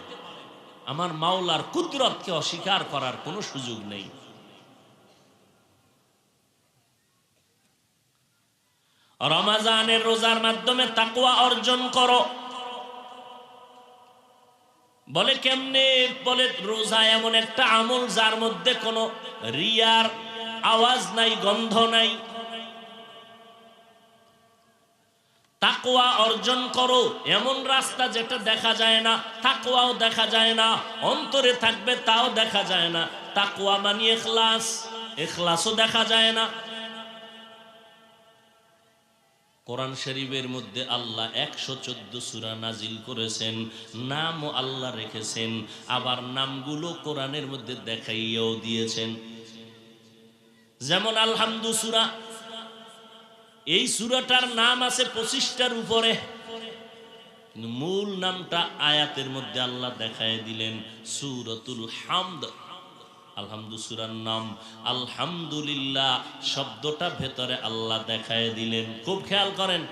A: আমার মাওলার কুদরতকে অস্বীকার করার কোনো সুযোগ নেই। রমজানের রোজার মাধ্যমে তাকওয়া অর্জন করো। বলে কেমনে? বলে রোজা এমন একটা আমল যার মধ্যে কোনো রিয়ার আওয়াজ নাই, গন্ধ নাই। তাকওয়া অর্জন করো এমন রাস্তা যেটা দেখা যায় না, তাকওয়াও দেখা যায় না, অন্তরে থাকবে তাও দেখা যায় না। তাকওয়া মানে ইখলাস, ইখলাসও দেখা যায় না। কোরআন শরীফের মধ্যে আল্লাহ 114 সূরা নাজিল করেছেন, নামও আল্লাহ রেখেছেন, আবার নামগুলো কোরআনের মধ্যে দেখাইয়াও দিয়েছেন। যেমন আলহামদু সূরা, এই সূরাটার নাম আছে 25টার উপরে, কিন্তু মূল নামটা আয়াতের মধ্যে আল্লাহ দেখায় দিলেন সূরাতুল হামদ। আলহামদু সূরার নাম আলহামদুলিল্লাহ, শব্দটা ভেতরে আল্লাহ দেখায় দিলেন। খুব খেয়াল করেন,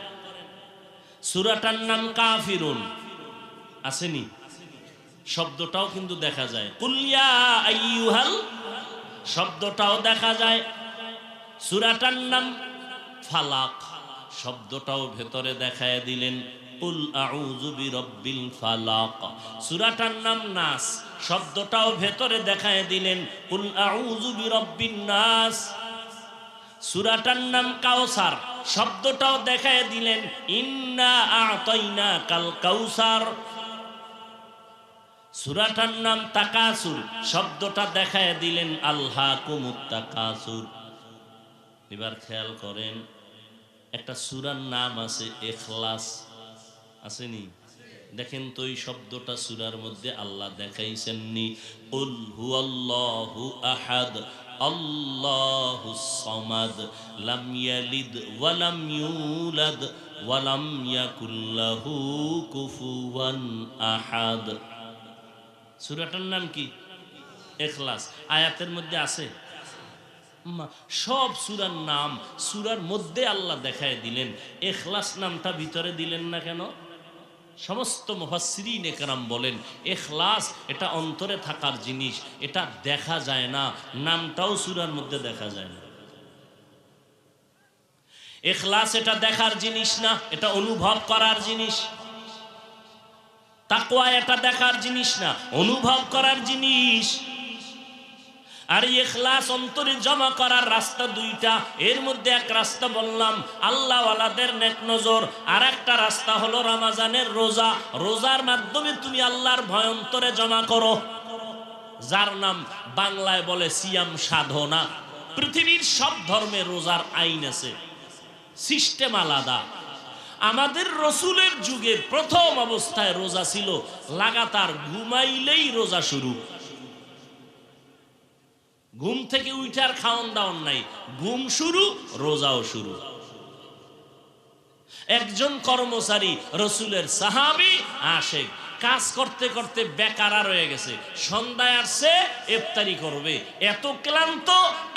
A: সূরাটার নাম কাফিরুন আসেনি, শব্দটাও কিন্তু দেখা যায়। কুল ইয়া আইয়ুহাল, শব্দটাও দেখা যায়। সূরাটার নাম ফালাক, শব্দটাও ভেতরে দেখায় দিলেন। কুল আউযু বিরাব্বিল ফালাক। সূরাটার নাম নাস, শব্দটাও ভেতরে দেখায় দিলেন। কুল আউযু বিরাব্বিন নাস। সূরাটার নাম কাউসার, শব্দটাও দেখায় দিলেন। ইন্না আ'তাইনাকাল কাউসার। সূরাটার নাম তাকাসুর, শব্দটা দেখায় দিলেন আলহাকুমুত তাকাসুর। এবার খেয়াল করেন, একটা সূরার নাম আছে ইখলাস, আসেনি? দেখেন তো এই শব্দটা সূরার মধ্যে আল্লাহ দেখাইছেননি। কুল হুয়াল্লাহু আহাদ আল্লাহুস সামাদ লাম ইয়ালিদ ওয়া লাম ইউলাদ ওয়া লাম ইয়াকুল লাহু কুফুয়ান আহাদ। সূরাটার নাম কি? ইখলাস। আয়াতের মধ্যে আছে। সব সূরার নাম সূরার মধ্যে আল্লাহ দেখায় দিলেন, ইখলাস নামটা ভিতরে দিলেন না কেন? সমস্ত মুফাসসিরিন একরাম বলেন ইখলাস এটা অন্তরে থাকার জিনিস, এটা দেখা যায় না, নামটাও সূরার মধ্যে দেখা যায় না। ইখলাস এটা দেখার জিনিস না, এটা অনুভব করার জিনিস। তাকওয়া এটা দেখার জিনিস না, অনুভব করার জিনিস। আর ইখলাস অন্তরে জমা করার রাস্তা দুইটা, এর মধ্যে এক রাস্তা বললাম আল্লাহওয়ালাদের নেক নজর, আর একটা রাস্তা হলো রমজানের রোজা। রোজার মাধ্যমে তুমি আল্লাহর ভয় অন্তরে জমা করো, যার নাম বাংলায় বলে সিয়াম সাধনা। পৃথিবীর সব ধর্মে রোজার আইন আছে, সিস্টেম আলাদা। আমাদের রসুলের যুগে প্রথম অবস্থায় রোজা ছিল লাগাতার ঘুমাইলেই রোজা শুরু। ঘুম থেকে উঠার খাওন দাওন নাই, ঘুম শুরু, রোজাও শুরু। একজন কর্মচারী রসুলের সাহাবী আশেক, কাজ করতে করতে বেকারা রয়ে গেছে, সন্ধ্যায় আসছে ইফতারি করবে, এত ক্লান্ত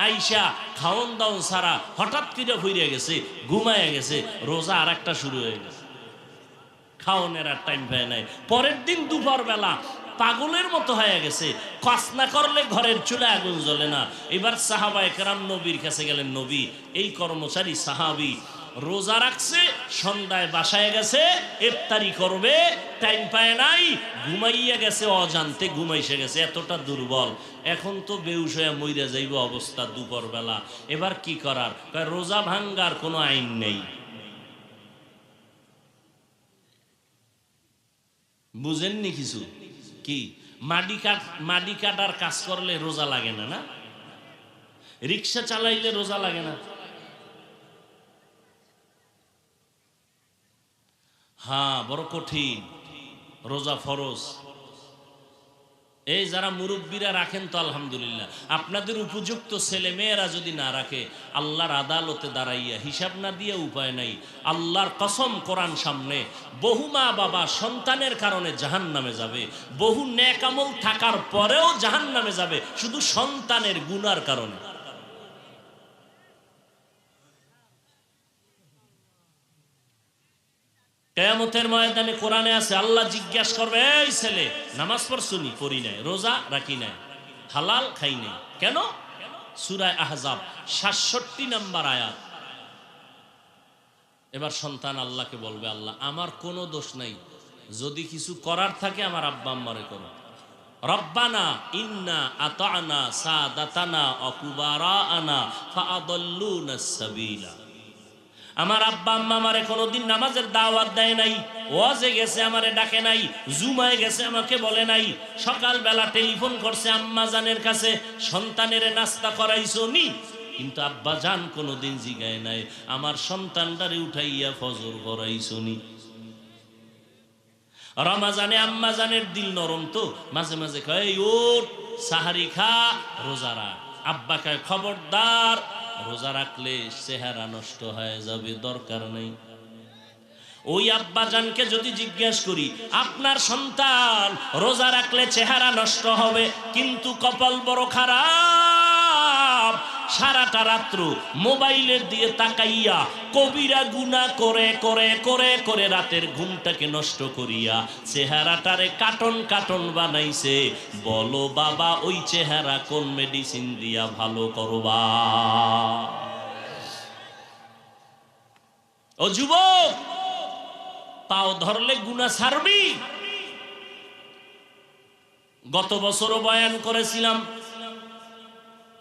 A: আইসা খাওন দাওন সারা হঠাৎ করে হইয়া গেছে, ঘুমায় গেছে, রোজা আর একটা শুরু হয়ে গেছে, খাওনের আর টাইম পায় নাই। পরের দিন দুপুর বেলা পাগলের মতো হয়ে গেছে, কাজ না করলে ঘরের চুলে আগুন জ্বলে না। এবার সাহাবায়ে কেরাম নবীর কাছে গেলেন, নবী এই কর্মচারী সাহাবী রোজা রাখছে, সন্ধ্যায় বাসায় গেছে, ইফতারি করবে, টাইম পায় নাই, ঘুমাইয়া গেছে, অজান্তে ঘুমাইসে গেছে, এতটা দুর্বল, এখন তো বেহুশ হয়ে মইরা যাইব অবস্থা দুপুর বেলা, এবার কি করার? রোজা ভাঙ্গার কোনো আইন নেই। বুঝেননি কিছু? কি মাটি কাটার কাজ করলে রোজা লাগে না, না? রিক্সা চালাইলে রোজা লাগে না? হ্যাঁ, বড় কঠিন, রোজা ফরজ। এই যারা মুরব্বীরা রাখেন তো আলহামদুলিল্লাহ, আপনাদের উপযুক্ত ছেলে মেয়েরা যদি না রাখে, আল্লাহর আদালতে দাঁড়াইয়া হিসাব না দিয়ে উপায় নাই। আল্লাহর কসম, কোরআন সামনে, বহু মা বাবা সন্তানের কারণে জাহান্নামে যাবে, বহু নেক আমল থাকার পরেও জাহান্নামে যাবে শুধু সন্তানের গুনার কারণে। কিয়ামতের ময়দানে কোরআনে আছে, আল্লাহ জিজ্ঞাসা করবে, এই ছেলে নামাজ পড়ছুনি? পড়ি নাই। রোজা রাখি নাই। হালাল খাই নাই। কেন? সূরা আহজাব ৬৭ নম্বর আয়াত। এবার সন্তান আল্লাহকে বলবে, আল্লাহ আমার কোনো দোষ নাই, যদি কিছু করার থাকে আমার আব্বা আম্মারে করো। রব্বানা ইন্না আতানা সাদাতানা ওয়া কুবারানা ফাআদাল্লুনাস সাবিলা। আমার আব্বা আম্মা আমারে কোনোদিন নামাজের দাওয়াত দেয় নাই, ওয়াজে গেছে আমারে ডাকে নাই, জুমায় গেছে আমাকে বলে নাই, সকালবেলা টেলিফোন করছে আম্মা জানের কাছে, সন্তানের নাস্তা করাইছো নি, কিন্তু আব্বা জান কোনোদিন জিগায় নাই আমার সন্তানটারে উঠাইয়া ফজর করাইছো নি। রমাজানে আম্মা জানের দিল নরম তো, মাঝে মাঝে কয় ওঠ সাহারি খা, রোজা রাখ। আব্বা কয় খবরদার, রোজা রাখলে চেহারা নষ্ট হয়ে যাবে, দরকার নেই। ওই আব্বা জানকে যদি জিজ্ঞেস করি, আপনার সন্তান রোজা রাখলে চেহারা নষ্ট হবে, কিন্তু কপাল বড় খারাপ, সারাটা রাত্র মোবাইলের দিয়ে তাকাইয়া কবিরা গুনাহ করে করে করে করে রাতের ঘুমটাকে নষ্ট করিয়া চেহারাটারে কাটন কাটন বানাইছে, বলো বাবা ওই চেহারা কোন মেডিসিন দিয়া ভালো করবা? ও যুবক, পাও ধরলে গুনাহ ছাড়বি? গত বছরও বয়ান করেছিলাম,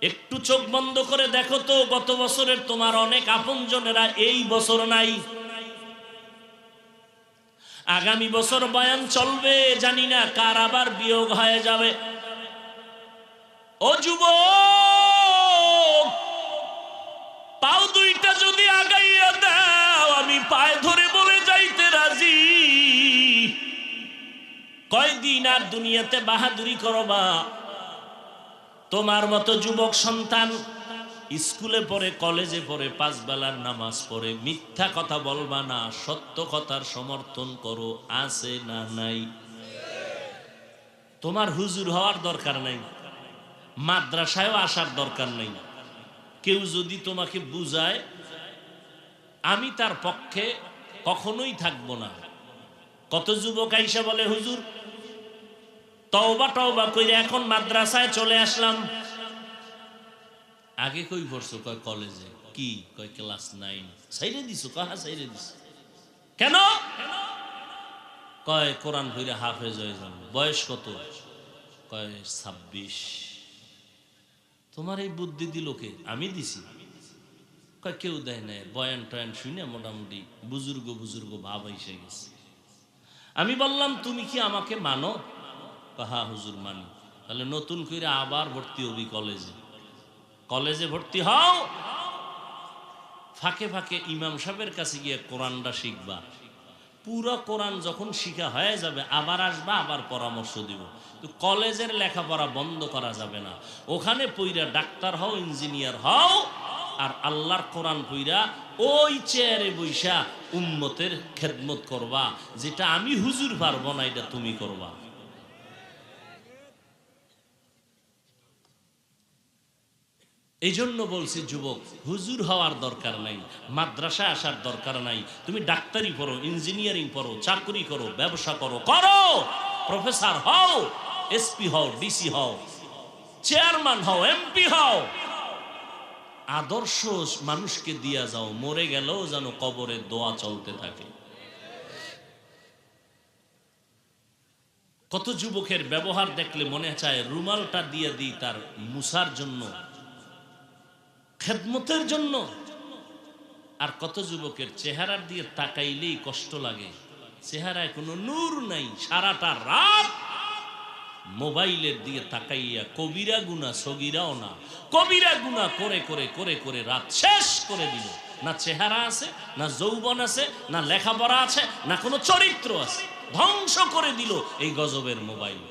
A: একটু চোখ বন্ধ করে দেখো তো, গত বছরের তোমার অনেক আপনজনেরা এই বছর নাই। আগামী বছর বয়ান চলবে, জানি না কার আবার বিয়োগ হয়ে যাবে। ও যুবক, পাও দুইটা যদি আগাইয়া দাও, আমি পায়ে ধরে বলে যাইতে রাজি, কয়দিন আর দুনিয়াতে বাহাদুরি করবা? তোমার মতো যুবক সন্তান স্কুলে পড়ে, কলেজে পড়ে, 5 বেলার নামাজ পড়ে, মিথ্যা কথা বলবা না, সত্য কথার সমর্থন করো, আছে না নাই? তোমার হুজুর হওয়ার দরকার নাই, মাদ্রাসায়ও আসার দরকার নাই। কেউ যদি তোমাকে বুঝায়, আমি তার পক্ষে কখনোই থাকবো না। কত যুবক আইসা বলে, হুজুর তওবা টওবা কইরা এখন মাদ্রাসায় চলে আসলাম। আগে কই পড়ছো? কয় কলেজে। কি? কয় ক্লাস 9। ছাইরে দিছো? কাহা ছাইরে দিছো? কেন? কয় কোরআন পড়ে হাফেজ হয়ে যাব। বয়স কত? কয় 26। তোমার এই বুদ্ধি দিল কে? আমি দিছি। কয় কেউ দেয় নাই, বয়ান টয়ান শুনে মোটামুটি বুজুর্গ বুজুর্গ ভাব এসে গেছে। আমি বললাম তুমি কি আমাকে মানো? হা হুজুর মানি। তাহলে নতুন করে আবার ভর্তি হবি কলেজে। কলেজে ভর্তি হও, ফাঁকে ফাঁকে ইমাম সাহেবের কাছে গিয়ে কোরআনটা শিখবা। পুরো কোরআন যখন শিখা হয়ে যাবে আবার আসবা, আবার পরামর্শ দিব। তো কলেজের লেখাপড়া বন্ধ করা যাবে না। ওখানে পইরা ডাক্তার হও, ইঞ্জিনিয়ার হও, আর আল্লাহর কোরআন পইরা ওই চেয়ারে বইসা উম্মতের খেদমত করবা। যেটা আমি হুজুর পারবো না, এটা তুমি করবা। এই জন্য বলছি যুবক, হুজুর হওয়ার দরকার নাই, মাদ্রাসা আসার দরকার নাই। তুমি ডাক্তারি পড়ো, ইঞ্জিনিয়ারিং পড়ো, চাকরি করো, ব্যবসা করো, করো, প্রফেসর হও, এসপি হও, ডিসি হও, চেয়ারম্যান হও, এমপি হও। আদর্শ মানুষকে দিয়া যাও, মরে গেলেও যেন কবরে দোয়া চলতে থাকে। কত যুবকের ব্যবহার দেখলে মনে চায় রুমালটা দিয়ে দিই তার মুসার জন্য, খেদমতের জন্য। আর কত যুবকের চেহারার দিয়ে তাকাইলেই কষ্ট লাগে, চেহারায় কোনো নূর নাই, সারাটা রাত মোবাইলের দিকে তাকাইয়া কবিরা গুনাহ সগীরাও না, কবিরা গুনাহ করে করে করে করে রাত শেষ করে দিল। না চেহারা আছে, না যৌবন আছে, না লেখাপড়া আছে, না কোনো চরিত্র আছে, ধ্বংস করে দিল এই গজবের মোবাইল।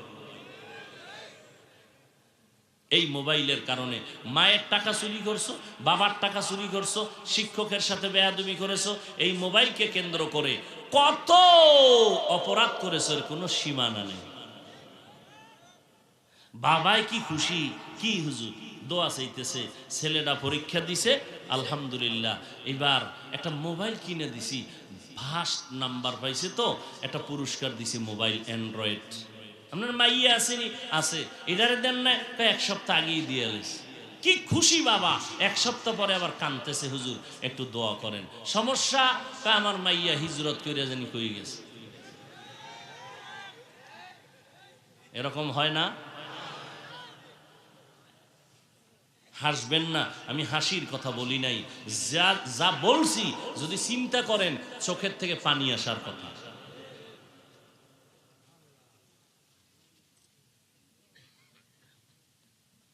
A: এই মোবাইলের কারণে মায়ের টাকা চুরি করছো, বাবার টাকা চুরি করছো, শিক্ষকের সাথে বেয়াদবি করেছো, এই মোবাইলকে কেন্দ্র করে কত অপরাধ করেছো, এর কোনো সীমানা নেই। বাবাই কি খুশি, কি হুজুর দোয়া চাইতেছে, ছেলেটা পরীক্ষা দিছে আলহামদুলিল্লাহ, এবার একটা মোবাইল কিনে দিছি, ফার্স্ট নাম্বার পাইছে, তো একটা পুরস্কার দিছি মোবাইল অ্যান্ড্রয়েড। আপনার মাইয়া আসেনি? আছে। এটারে দেন না? এক সপ্তাহ আগেই দিয়ে এলিস। কি খুশি বাবা। এক সপ্তাহ পরে আবার কাঁদতেছে, হুজুর একটু দোয়া করেন। সমস্যা? আমার মাইয়া হিজরত করে জানি কই গেছে। এরকম হয় না? হাসবেন না, আমি হাসির কথা বলি নাই, যা যা বলছি যদি চিন্তা করেন চোখের থেকে পানি আসার কথা।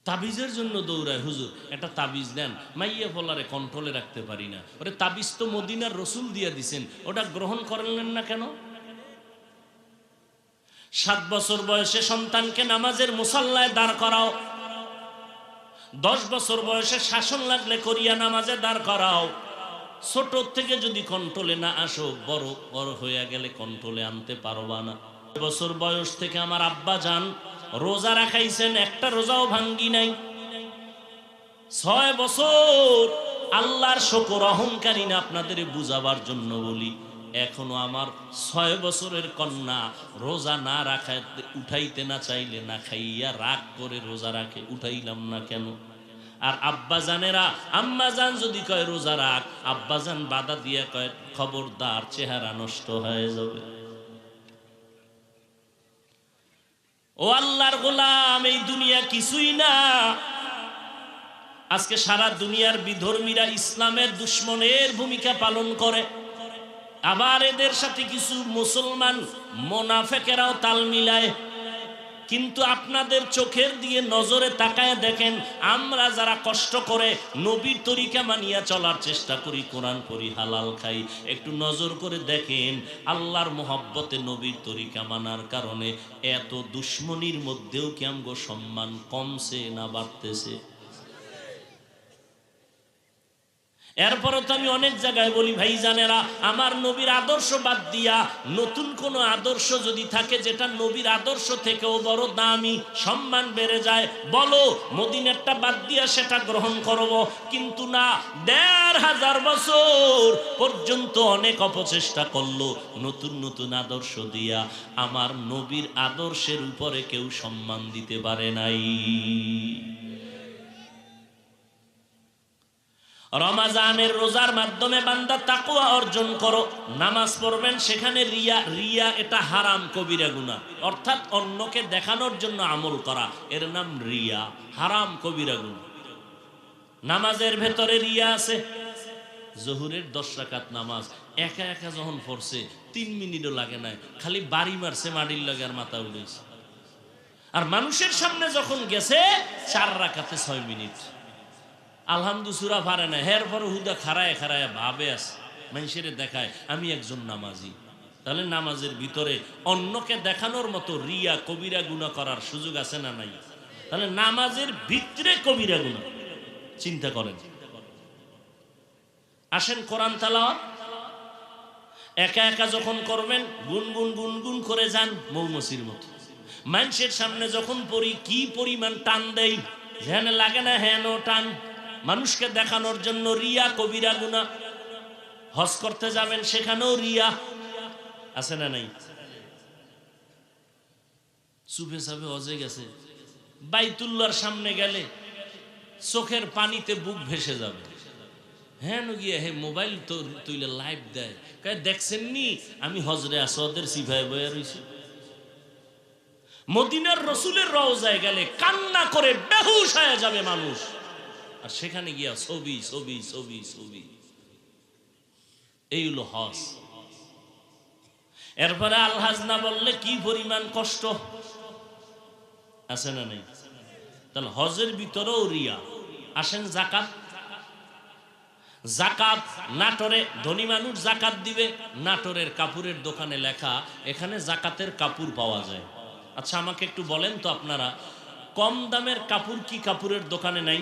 A: তাবিজের জন্য দৌড়ায়, হুজুর একটা তাবিজ দেন, মাইয়া ফলারে কন্ট্রোলে রাখতে পারি না। ওরে তাবিজ তো মদিনার রসুল দিয়ে দিছেন, ওটা গ্রহণ করলেন না কেন? 7 বছর বয়সে সন্তানকে নামাজের মুসাল্লায় দাঁড় করাও, 10 বছর বয়সে শাসন লাগলে করিয়া নামাজে দাঁড় করাও। ছোট থেকে যদি কন্ট্রোলে না আসো, বড় বড় হয়ে গেলে কন্ট্রোলে আনতে পারবা না। 6 বছর বয়স থেকে আমার আব্বা জান রোজা রাখাইছেন, একটা রোজাও ভাঙ্গি নাই। 6 বছর আল্লাহর শুকর, অহংকারী না, আপনাদের বুঝাবার জন্য বলি। এখনো আমার 6 বছরের কন্যা রোজা না রাখাইতে, উঠাইতে না চাইলে না খাইয়া রাগ করে রোজা রাখে, উঠাইলাম না কেন? আর আব্বা জানেরা, আম্মা জান যদি কয় রোজা রাখ, আব্বা জান বাধা দিয়ে কয় খবরদার, চেহারা নষ্ট হয়ে যাবে। ও আল্লাহর গোলাম, এই দুনিয়া কিছুই না। আজকে সারা দুনিয়ার বিধর্মীরা ইসলামের দুশ্মনের ভূমিকা পালন করে, আবার এদের সাথে কিছু মুসলমান মোনাফেকেরাও তাল মিলায়। কিন্তু আপনাদের চোখের দিয়ে নজরে তাকায় দেখেন, আমরা যারা কষ্ট করে নবীর তরিকা মানিয়া চলার চেষ্টা করি, কোরআন পড়ি, হালাল খাই, একটু নজর করে দেখেন আল্লাহর মোহাব্বতে নবীর তরিকা মানার কারণে এত দুশ্মনির মধ্যেও কি আমগো সম্মান কমছে না বাড়তেছে? এরপরও তো আমি অনেক জায়গায় বলি, ভাই জানেরা, আমার নবীর আদর্শ বাদ দিয়া নতুন কোন আদর্শ যদি থাকে যেটা নবীর আদর্শ থেকেও বড় দামি, সম্মান বেড়ে যায়, বলো, মদিনারটা বাদ দিয়া সেটা গ্রহণ করব। কিন্তু না, 1500 বছর পর্যন্ত অনেক অপচেষ্টা করলো, নতুন নতুন আদর্শ দিয়া আমার নবীর আদর্শের উপরে কেউ সম্মান দিতে পারে নাই। রমাজানের রোজার মাধ্যমে বান্দা তাকওয়া অর্জন করো, নামাজ পড়বেন, সেখানে রিয়া এটা হারাম কবিরা গুনাহ, অর্থাৎ অন্যকে দেখানোর জন্য আমল করা, এর নাম রিয়া, হারাম কবিরা গুনাহ। নামাজের ভেতরে রিয়া আছে। জোহরের 10 রাকাত নামাজ একা একা যখন পড়ছে 3 মিনিটও লাগে না, খালি বাড়ি মারছে মাটির লাগে আর মাথা উঠেছে। আর মানুষের সামনে যখন গেছে 4 রাকাতে 6 মিনিট, আলহামদুলিল্লাহ পারে না, হের পর হুদা খাড়ায় খাড়ায় ভাবে আছে, মানুষের দেখায় আমি একজন নামাজি। তাহলে নামাজের ভিতরে অন্যকে দেখানোর মতো রিয়া কবিরা গুনাহ করার সুযোগ আছে না নাই? তাহলে নামাজের ভিতরে কবিরা গুনাহ, চিন্তা করেন। আসেন কোরআন তেলাওয়াত একা একা যখন করবেন, গুনগুন গুনগুন করে যান মৌমাছির মতো। মানুষের সামনে যখন পড়ি কি পরিমাণ টান দেই, যেন লাগে না হেন টান, মানুষকে দেখানোর জন্য রিয়া কবিরা গুনাহ। হজ করতে যাবেন, সেখানেও রিয়া আছে না নাই? চুপে চাপে হজে গেছে, বাইতুল্লাহর সামনে গেলে চোখের পানিতে বুক ভেসে যাবে। হ্যাঁ গিয়ে হে মোবাইল তো তুইলে লাইভ দেয়, দেখছেন নি আমি হজরে আসওয়াদের সিফায় বয়ে রইছি। মদিনার রসুলের রওজায় গেলে কান্না করে বেহুশ হয়ে যাবে মানুষ, আর সেখানে গিয়া ছবি ছবি ছবি ছবি। এই হলো হজ। এরপরে আল হাজ না বললে কি পরিমাণ কষ্ট। আছে না নেই? তাহলে হজের ভিতরেও রিয়া। আসেন জাকাত। জাকাত নাটোরে ধনী মানুষ জাকাত দিবে, নাটোরের কাপড়ের দোকানে লেখা এখানে জাকাতের কাপড় পাওয়া যায়। আচ্ছা আমাকে একটু বলেন তো আপনারা, কম দামের কাপড় কি কাপড়ের দোকানে নাই?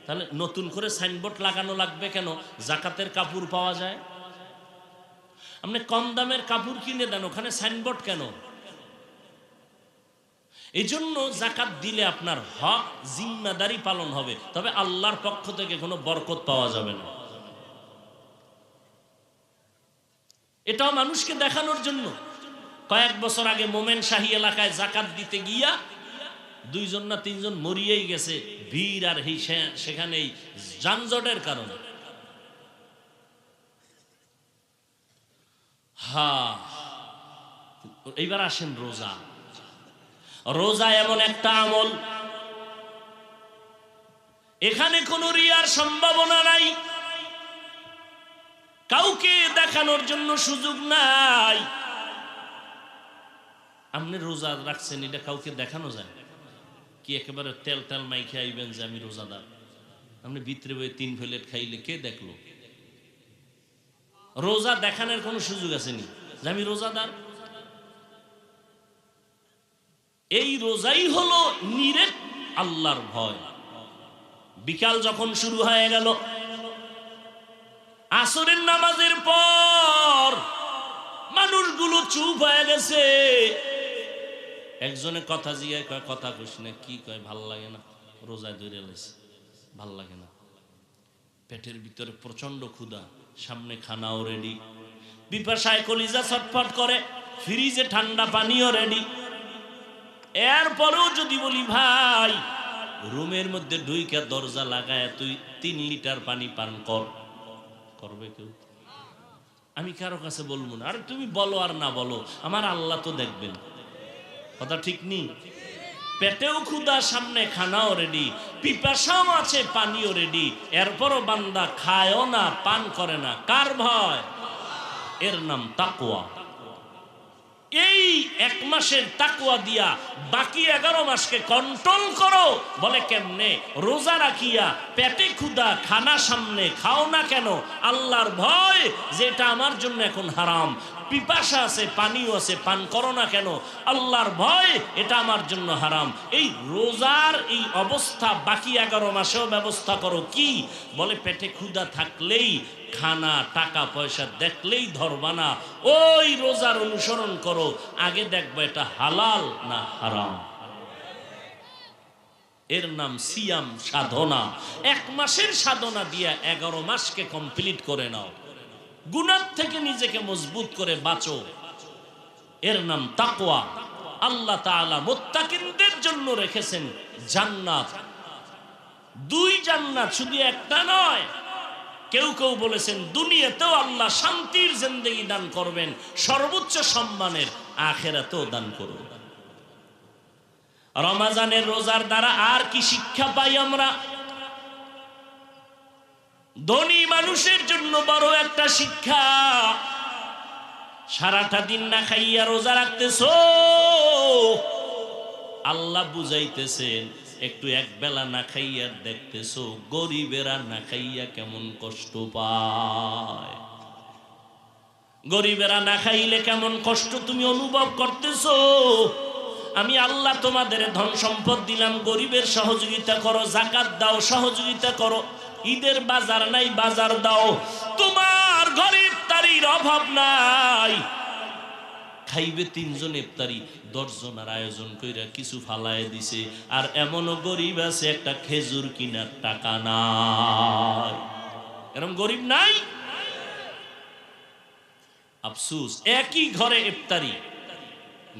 A: তাহলে নতুন করে সাইনবোর্ড লাগানো লাগবে কেন? জাকাতের কাপড় পাওয়া যায়। আপনি কম দামের কাপড় কিনে দেন, ওখানে সাইনবোর্ড কেন? এই জন্য জাকাত দিলে আপনার হক জিম্মাদারি পালন হবে, তবে আল্লাহর পক্ষ থেকে কোনো বরকত পাওয়া যাবে না। এটাও মানুষকে দেখানোর জন্য। কয়েক বছর আগে মোমেন শাহী এলাকায় জাকাত দিতে গিয়া 2 জন না 3 জন মরিয়েই গেছে, ভিড় আর সেখানেই যানজটের কারণে। এইবার আসেন রোজা। রোজা এমন একটা আমল, এখানে কোনো রিয়ার সম্ভাবনা নাই, কাউকে দেখানোর জন্য সুযোগ নাই। আপনি রোজা রাখছেন, এটা কাউকে দেখানো যায় কি? একেবারে তেল তেল মাইখে আইবেন যে আমি রোজাদার। আপনি ভিতরে বই 3 প্লেট খাইলে কে দেখলো? রোজা দেখানোর কোনো সুযোগ আসেনি যে আমি রোজাদার। এই রোজাই হলো নিরেট আল্লাহর ভয়। বিকাল যখন শুরু হয়ে গেল, আসরের নামাজের পর মানুষগুলো চুপ হয়ে গেছে। একজনে কথা জিজ্ঞাসা কয়, কথা কইস না, কি কয়? ভাল লাগে না, রোজায় ধরে লাইছে, ভাল লাগে না। পেটের ভিতরে প্রচন্ড ক্ষুধা, সামনে খানাও রেডি, পিপাসায় কলিজা ছটফট করে, ফ্রিজে ঠান্ডা পানিও রেডি। এরপরেও যদি বলি ভাই রুমের মধ্যে ঢুইকা দরজা লাগায় তুই 3 লিটার পানি পান কর, করবে কেউ? আমি কারো কাছে বলবো না। আরে তুমি বলো আর না বলো, আমার আল্লাহ তো দেখবেন। কথা ঠিক নেই? পেটেও ক্ষুধা, সামনে খানাও রেডি, পিপাসাও আছে, পানিও রেডি, এরপরও বান্দা খায়ও না, পান করে না। কার ভয়? এর নাম তাকওয়া। এই 1 মাসের তাকওয়া দিয়া বাকি 11 মাসকে কন্ট্রোল করো। বলে কেমনে? রোজা রাখিয়া পেটে ক্ষুধা, খানা সামনে, খাও না কেন? আল্লাহর ভয়, যেটা আমার জন্য এখন হারাম। পিপাসা আছে, পানিও আছে, পান করো না কেন? আল্লাহর ভয়, এটা আমার জন্য হারাম। এই রোজার এই অবস্থা বাকি 11 মাসেও ব্যবস্থা করো। কি বলে? পেটে ক্ষুধা থাকলেই, খানা টাকা পয়সা দেখলেই ধরবা না, ওই রোজার অনুসরণ করো। আগে দেখবো এটা হালাল না হারাম। এর নাম সিয়াম, সাধনা। 1 মাসের সাধনা দিয়া 11 মাসকে কমপ্লিট করে নাও। গুনাহ থেকে নিজেকে মজবুত করে বাঁচো। এর নাম তাকওয়া। আল্লাহ তাআলা মুত্তাকিনদের জন্য রেখেছেন জান্নাত। 2 জান্নাত, শুধু একটা নয়। কেউ কেউ বলেছেন দুনিয়াতেও আল্লাহ শান্তির জিন্দেগি দান করবেন, সর্বোচ্চ সম্মানের আখিরাতেও দান করবেন। রমজানের রোজার দ্বারা আর কি শিক্ষা পাই আমরা? ধনী মানুষের জন্য বড় একটা শিক্ষা। সারাটা দিন না খাইয়া রোজা রাখতেছো, আল্লাহ বুঝাইতেছেন। একটু একবেলা না খাইয়া দেখতেছো গরিবেরা না খাইয়া কেমন কষ্ট পায়। গরিবেরা না খাইলে কেমন কষ্ট তুমি অনুভব করতেছো। আমি আল্লাহ তোমাদের ধন সম্পদ দিলাম, গরিবের সহযোগিতা করো, যাকাত দাও, সহযোগিতা করো। ঈদের বাজার নাই, বাজার দাও। তোমার ঘরে ইফতারির অভাব নাই, খাইবে 3 জন ইফতারি, 10 জনের আয়োজন কইরা কিছু ফালায় দিছে। আর এমনও গরিব আছে একটা খেজুর কিনার টাকা নাই। এরকম গরিব নাই? আফসোস, একই ঘরে ইফতারি,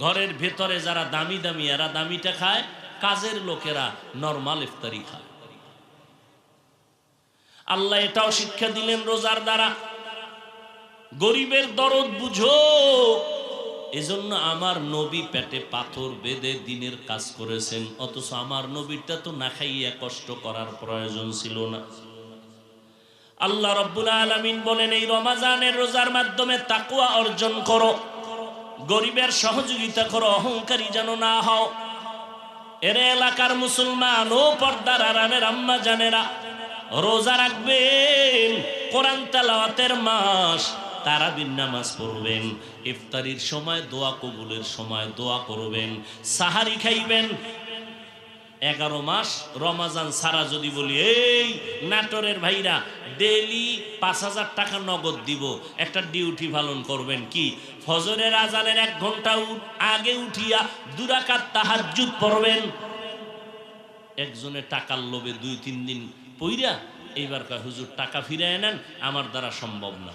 A: ঘরের ভেতরে যারা দামি দামি এরা দামিটা খায়, কাজের লোকেরা নরমাল ইফতারি খায়। আল্লাহ এটাও শিক্ষা দিলেন রোজার দ্বারা, গরিবের দরদ বুঝো। এজন্য আমার নবী পেটে পাথর বেঁধে দিনের কাজ করেছেন, অথচ আমার নবীটা তো না খাইয়া কষ্ট করার প্রয়োজন ছিল না। আল্লাহ রাব্বুল আলামিন বলেন এই রমজানের রোজার মাধ্যমে তাকওয়া অর্জন করো, গরিবের সহযোগিতা করো, অহংকারী যেন না হও। এর এলাকার মুসলমান ও পর্দার আড়ালের আম্মা জানেরা, রোজা রাখবেন, কোরআন তেলাওয়াতের মাস, তারাবির নামাজ পড়বেন, ইফতারির সময় দোয়া কবুলের সময় দোয়া করবেন, সাহারি খাইবেন। 11 মাস রমাজান সারা যদি বলি এই নাটোরের ভাইরা ডেইলি 5,000 টাকা নগদ দিব, একটা ডিউটি পালন করবেন কি? ফজরের আজানের 1 ঘন্টা আগে উঠিয়া 2 রাকাত তাহাজ্জুদ পড়বেন। একজনে টাকার লোভে 2-3 দিন পইরা এইবার কয় হুজুর টাকা ফিরিয়ে নেন, আমার দ্বারা সম্ভব না।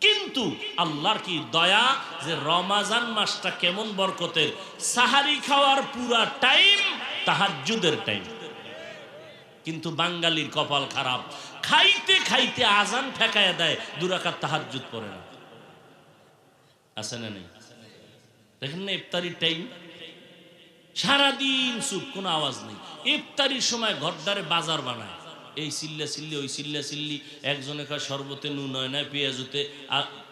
A: কিন্তু আল্লাহর কি দয়া যে রমাজান মাসটা কেমন বরকতের, সাহারি খাওয়ার পুরা টাইম তাহাজ্জুদের টাইম। কিন্তু বাঙালির কপাল খারাপ, খাইতে খাইতে আজান ঠেকায় দেয়, 2 রাকাত তাহাজ্জুদ পড়ে না। আছে না নেই? দেখেন না ইফতারির টাইম, সারাদিন চুপ, কোনো আওয়াজ নেই। ইফতারির সময় ঘরদারে বাজার বানায়, এই চিল্লা চিল্লি ওই চিল্লা চিল্লি, একজনে কয় শরবতে নুন হয় না, পেঁয়াজুতে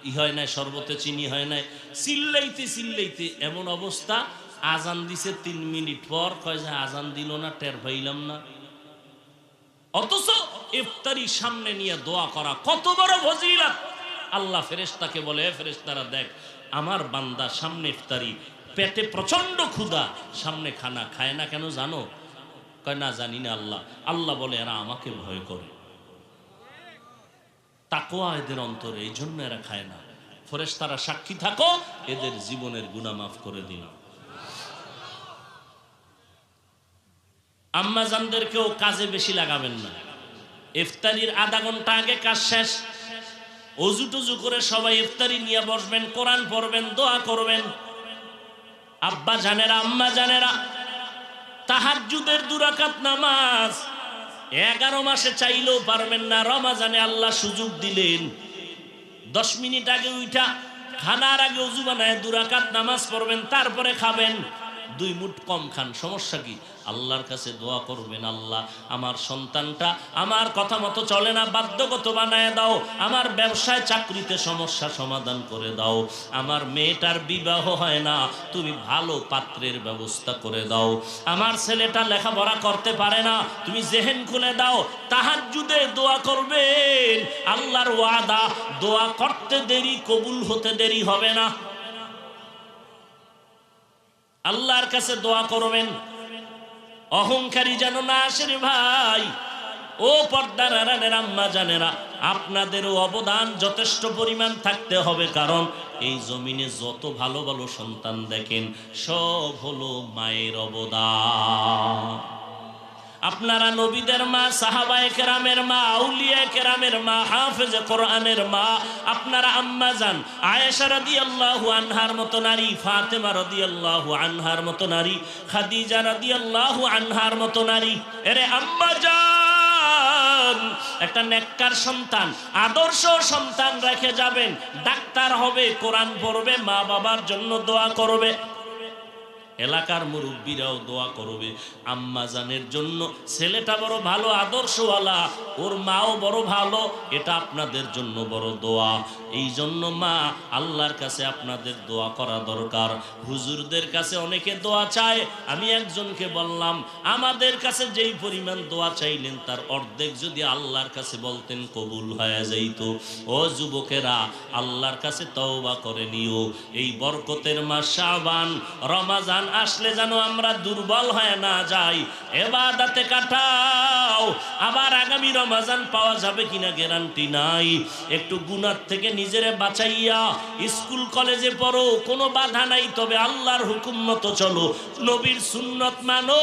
A: ই হয় না, শরবতে চিনি হয় না, চিল্লাইতে চিল্লাইতে এমন অবস্থা, আজান দিছে 3 মিনিট পর কয় যে আজান দিল না, টের পাইলাম না। অথচ ইফতারি সামনে নিয়ে দোয়া করা কত বড় ফজিলত। আল্লাহ ফেরেশতাকে বলে, ফেরেশতারা দেখ আমার বান্দা সামনে ইফতারি, পেটে প্রচন্ড ক্ষুধা, সামনে খানা খায় না কেন জানো? কয় না জানি না আল্লাহ। আল্লাহ বলে এরা আমাকে ভয় করে, তাকওয়া এদের অন্তরে, এই জন্য এরা খায় না। ফেরেশতারা সাক্ষী থাকো, এদের জীবনের গুনাহ মাফ করে দিলাম। আম্মা জানদেরকেও কাজে বেশি লাগাবেন না। ইফতারির আধা ঘন্টা আগে কাজ শেষ, অজু টুজু করে সবাই ইফতারি নিয়ে বসবেন, কোরআন পড়বেন, দোয়া করবেন। আব্বা জানেরা, আম্মা জানেরা, তাহাজ্জুদের 2 রাকাত নামাজ 11 মাসে চাইলেও পারবেন না, রমাজানে আল্লাহ সুযোগ দিলেন। 10 মিনিট আগে উঠা খানার আগে ওযু বানায় 2 রাকাত নামাজ পড়বেন, তারপরে খাবেন। 2 মুঠ কম খান, সমস্যা কি? আল্লাহর কাছে দোয়া করবেন, আল্লাহ আমার সন্তানটা আমার কথা মতো চলে না, বাধ্যগত বানায় দাও। আমার ব্যবসায় চাকরিতে সমস্যা সমাধান করে দাও। আমার মেয়েটার বিবাহ হয় না, তুমি ভালো পাত্রের ব্যবস্থা করে দাও। আমার ছেলেটা লেখাপড়া করতে পারে না, তুমি জেহেন খুলে দাও। তাহাজ্জুদে দোয়া করবেন, আল্লাহর ওয়াদা, দোয়া করতে দেরি, কবুল হতে দেরি হবে না। আল্লাহর কাছে দোয়া করবেন, অহংকারী যেন না আসে রে ভাই। ও পর্দার আড়ালের আম্মা জানেরা, আপনাদেরও অবদান যথেষ্ট পরিমাণ থাকতে হবে, কারণ এই জমিনে যত ভালো ভালো সন্তান দেখেন সব হলো মায়ের অবদান। আপনারা নবীদের মা, সাহাবায়ে কেরামের মা, আউলিয়া কেরামের মা, হাফেজে কোরআনের মা, আপনারা আম্মা জান আয়েশা রাদিয়াল্লাহু আনহার মতো নারী, ফাতেমা রাদিয়াল্লাহু আনহার মতো নারী, খাদিজা রাদিয়াল্লাহু আনহার মতো নারী। এরে আম্মা জান, একটা নেককার সন্তান, আদর্শ সন্তান রেখে যাবেন, ডাক্তার হবে, কোরআন পড়বে, মা বাবার জন্য দোয়া করবে, এলাকার মুরব্বীরাও দোয়া করবে। আম্মা জানের জন্য ছেলেটা বড় ভালো, আদর্শওয়ালা, ওর মাও বড় ভালো, এটা আপনাদের জন্য বড় দোয়া। এই জন্য মা, আল্লাহর কাছে আপনাদের দোয়া করা দরকার। হুজুরদের কাছে অনেকে দোয়া চায়, আমি একজনকে বললাম আমাদের কাছে যেই পরিমাণ দোয়া চাইলেন তার অর্ধেক যদি আল্লাহর কাছে বলতেন কবুল হয়ে যাইত। ও যুবকেরা, আল্লাহর কাছে তওবা করে নিও। এই বরকতের মাস শাবান, রমাজান আসলে যেন আমরা দুর্বল হয়ে না যাই, ইবাদতে কাটাও। আবার আগামী রমাজান পাওয়া যাবে কিনা গ্যারান্টি নাই। একটু গুনাহ থেকে নিজেরে বাঁচাইয়া স্কুল কলেজে পড়ো, কোনো বাধা নাই, তবে আল্লাহর হুকুম মতো চলো, নবীর সুন্নত মানো,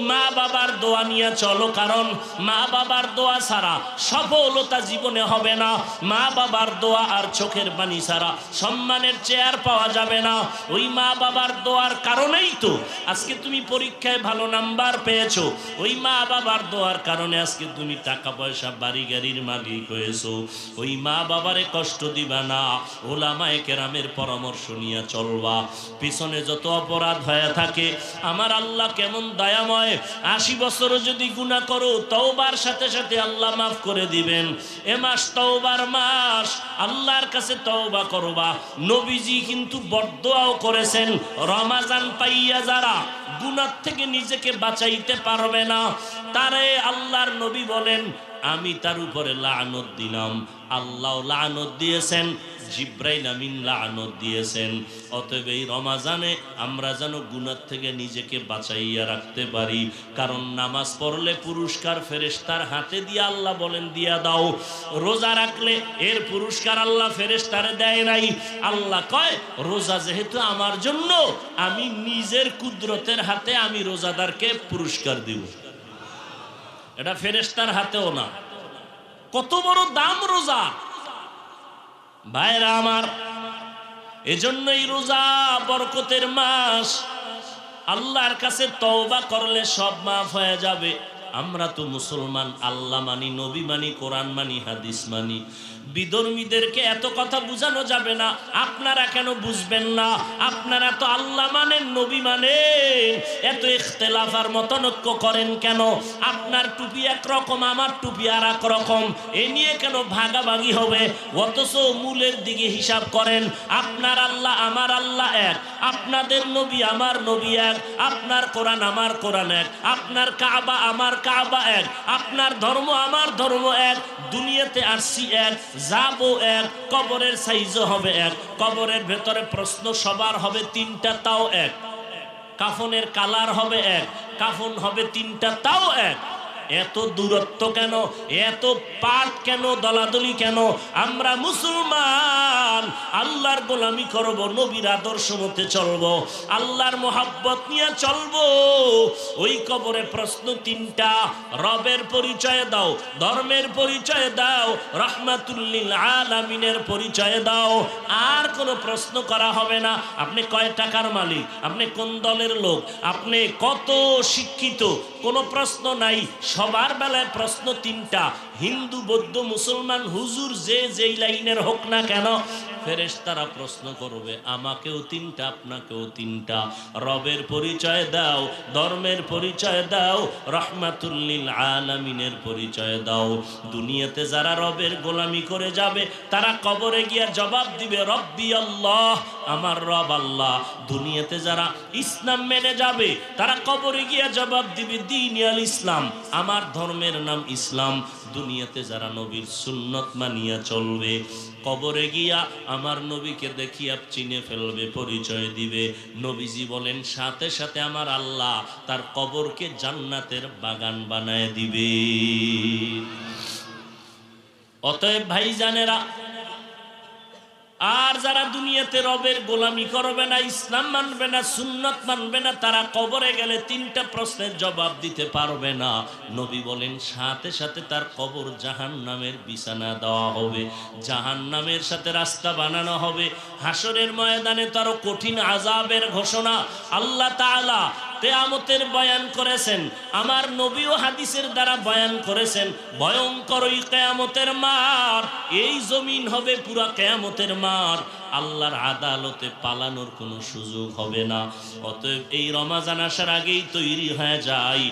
A: মা বাবার দোয়া নিয়ে চলো, কারণ মা বাবার দোয়া ছাড়া সফলতা জীবনে হবে না। মা বাবার দোয়া আর চোখের পানি ছাড়া সম্মানের চেয়ার পাওয়া যাবে না। ওই মা বাবার দোয়ার কারণেই তো আজকে তুমি পরীক্ষায় ভালো নাম্বার পেয়েছো, ওই মা বাবার দোয়ার কারণে আজকে তুমি টাকা পয়সা বাড়ি গাড়ির মালিক হয়েছো। ওই মা বাবারে কষ্ট দিবা না, ওলামায়ে কেরামের পরামর্শ নিয়ে চলবা। পিছনে যত অপরাধ হয়ে থাকে, আমার আল্লাহ কেমন দয়াময়, 80 বছরও যদি গুনাহ করো তওবার সাথে সাথে আল্লাহ মাফ করে দিবেন। এ মাস তওবার মাস, আল্লাহর কাছে তওবা করবা। নবীজি কিন্তু বদদোয়াও করেছেন, রমাজান রমাজান পাইয়া যারা গুনাহ থেকে নিজেকে বাঁচাইতে পারবে না, তারে আল্লাহর নবী বলেন আমি তার উপরে লানত দিলাম। আল্লাহ লানত দিয়েছেন, জিব্রাইল আমিন লানত দিয়েছেন। অতএব এই রমাজানে আমরা যেন গুনাহ থেকে নিজেকে বাঁচাইয়া রাখতে পারি, কারণ নামাজ পড়লে পুরস্কার ফেরেশতার হাতে দিয়ে আল্লাহ বলেন দিয়া দাও। রোজা রাখলে এর পুরস্কার আল্লাহ ফেরেশতারে দেয় নাই। আল্লাহ কয় রোজা যেহেতু আমার জন্য, আমি নিজের কুদরতের হাতে আমি রোজাদারকে পুরস্কার দিব, এটা ফেরেশতার হাতেও না। কত বড় দাম রোজা ভাইরা আমার। এজন্যই রোজা বরকতের মাস। আল্লাহর কাছে তওবা করলে সব মাফ হয়ে যাবে। আমরা তো মুসলমান, আল্লাহ মানি, নবী মানি, কোরআন মানি, হাদিস মানি। বিধর্মীদেরকে এত কথা বুঝানো যাবে না। আপনারা কেন বুঝবেন না? আপনারা তো আল্লাহ মানেন, নবী মানেন, এত ইখতিলাফ আর মতানৈক্য করেন কেন? আপনার টুপি একরকম, আমার টুপি আর এক রকম, এ নিয়ে কেন ভাগাভাগি হবে? অথচ মূলের দিকে হিসাব করেন। আপনার আল্লাহ আমার আল্লাহ এক, আপনাদের নবী আমার নবী এক, আপনার কোরআন আমার কোরআন এক, আপনার কাবা আমার কাবা এক, আপনার ধর্ম আমার ধর্ম এক। দুনিয়াতে আসছি এক, যাবো এক, কবরের সাইজও হবে এক, কবরের ভেতরে প্রশ্ন সবার হবে তিনটা, তাও এক। কাফনের কালার হবে এক, কাফন হবে তিনটা, তাও এক। এত দূরত্ব কেন? এত পাট কেন? দলাদলি কেন? আমরা মুসলমান, আল্লাহর গোলামি করব, নবীর আদর্শ মতে চলবো, আল্লাহর মোহাব্বত নিয়ে চলবো। ওই কবরে প্রশ্ন তিনটা, রবের পরিচয় দাও, ধর্মের পরিচয় দাও, রাহমাতুল লিল আলামিনের পরিচয় দাও। আর কোনো প্রশ্ন করা হবে না। আপনি কয় টাকার মালিক, আপনি কোন দলের লোক, আপনি কত শিক্ষিত, কোনো প্রশ্ন নাই। সবার বেলায় প্রশ্ন তিনটা। হিন্দু, বৌদ্ধ, মুসলমান, হুজুর যে যেই লাইনের হোক না কেন, ফেরেশতারা প্রশ্ন করবে আমাকেও তিনটা, আপনাকেও তিনটা। রবের পরিচয় দাও, ধর্মের পরিচয় দাও, রাহমাতুল লিল আলামিনের পরিচয় দাও। দুনিয়াতে যারা রবের গোলামি করে যাবে, তারা কবরে গিয়া জবাব দিবে রব্বি আল্লাহ, আমার রব আল্লাহ। দুনিয়াতে যারা ইসলাম মেনে যাবে, তারা কবরে গিয়া জবাব দিবে দ্বীন আল ইসলাম, আমার ধর্মের নাম ইসলাম। দুনিয়াতে যারা নবীর সুন্নত মানিয়া চলবে, কবরে গিয়া আমার নবীকে দেখিয়া চিনে ফেলবে, পরিচয় দিবে। নবীজি বলেন সাথে সাথে আমার আল্লাহ তার কবরকে জান্নাতের বাগান বানায় দিবে। অতএব ভাইজানেরা, আর যারা দুনিয়াতে রবের গোলামি করবে না, ইসলাম মানবে না, সুন্নত মানবে না, তারা কবরে গেলে তিনটা প্রশ্নের জবাব দিতে পারবে না। নবী বলেন সাথে সাথে তার কবর জাহান্নামের বিছানা দেওয়া হবে, জাহান্নামের সাথে রাস্তা বানানো হবে। হাসরের ময়দানে তারও কঠিন আযাবের ঘোষণা আল্লাহ তাআলা কিয়ামতের বয়ান করেছেন, আমার নবীও হাদিসের দ্বারা বয়ান করেছেন। ভয়ঙ্কর ওই কিয়ামতের মার, এই জমিন হবে পুরা কিয়ামতের মার। আল্লাহর আদালতে পালানোর কোনো সুযোগ হবে না। অতএব এই রমাজান আসার আগেই তৈরি হয়ে যাই,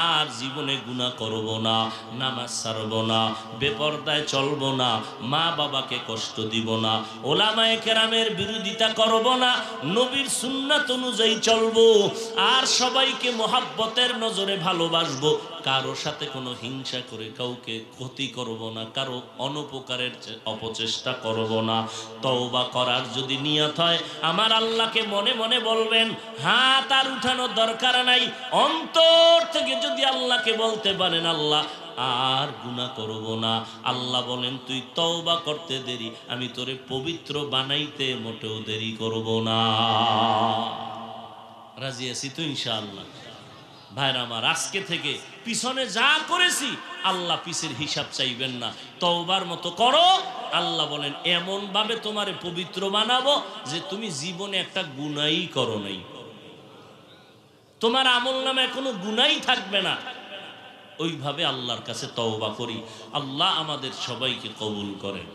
A: আর জীবনে গুনাহ করব না, নামাজ ছাড়ব না, বেপরদায় চলব না, মা বাবাকে কষ্ট দিব না, ওলামায়ে কেরামের বিরোধিতা করব না, নবীর সুন্নাত অনুযায়ী চলব, আর সবাইকে মোহাব্বতের নজরে ভালোবাসবো। কারো সাথে কোনো হিংসা করে কাউকে ক্ষতি করব না, কারো অনুপকারের অপচেষ্টা করব না। তওবা করার যদি নিয়ত হয়, আমার আল্লাহকে মনে মনে বলবেন, হাত আর উঠানোর দরকার নাই। অন্তর থেকে যদি আল্লাহকে বলতে পারেন আল্লাহ আর গুনাহ করব না, আল্লাহ বলেন তুই তওবা করতে দেরি, আমি তোরে পবিত্র বানাইতে মোটেও দেরি করব না। রাজি আছি তো ইনশাআল্লাহ? ভাইরা আমার, আজকে থেকে পিছনে যা করেছি আল্লাহ পিছের হিসাব চাইবেন না, তওবার মতো করো। আল্লাহ বলেন এমন ভাবে তোমারে পবিত্র বানাবো যে তুমি জীবনে একটা গুনাহই করো নাই, তোমার আমল নামে কোনো গুনাহই থাকবে না। ওইভাবে আল্লাহর কাছে তওবা করি। আল্লাহ আমাদের সবাইকে কবুল করেন।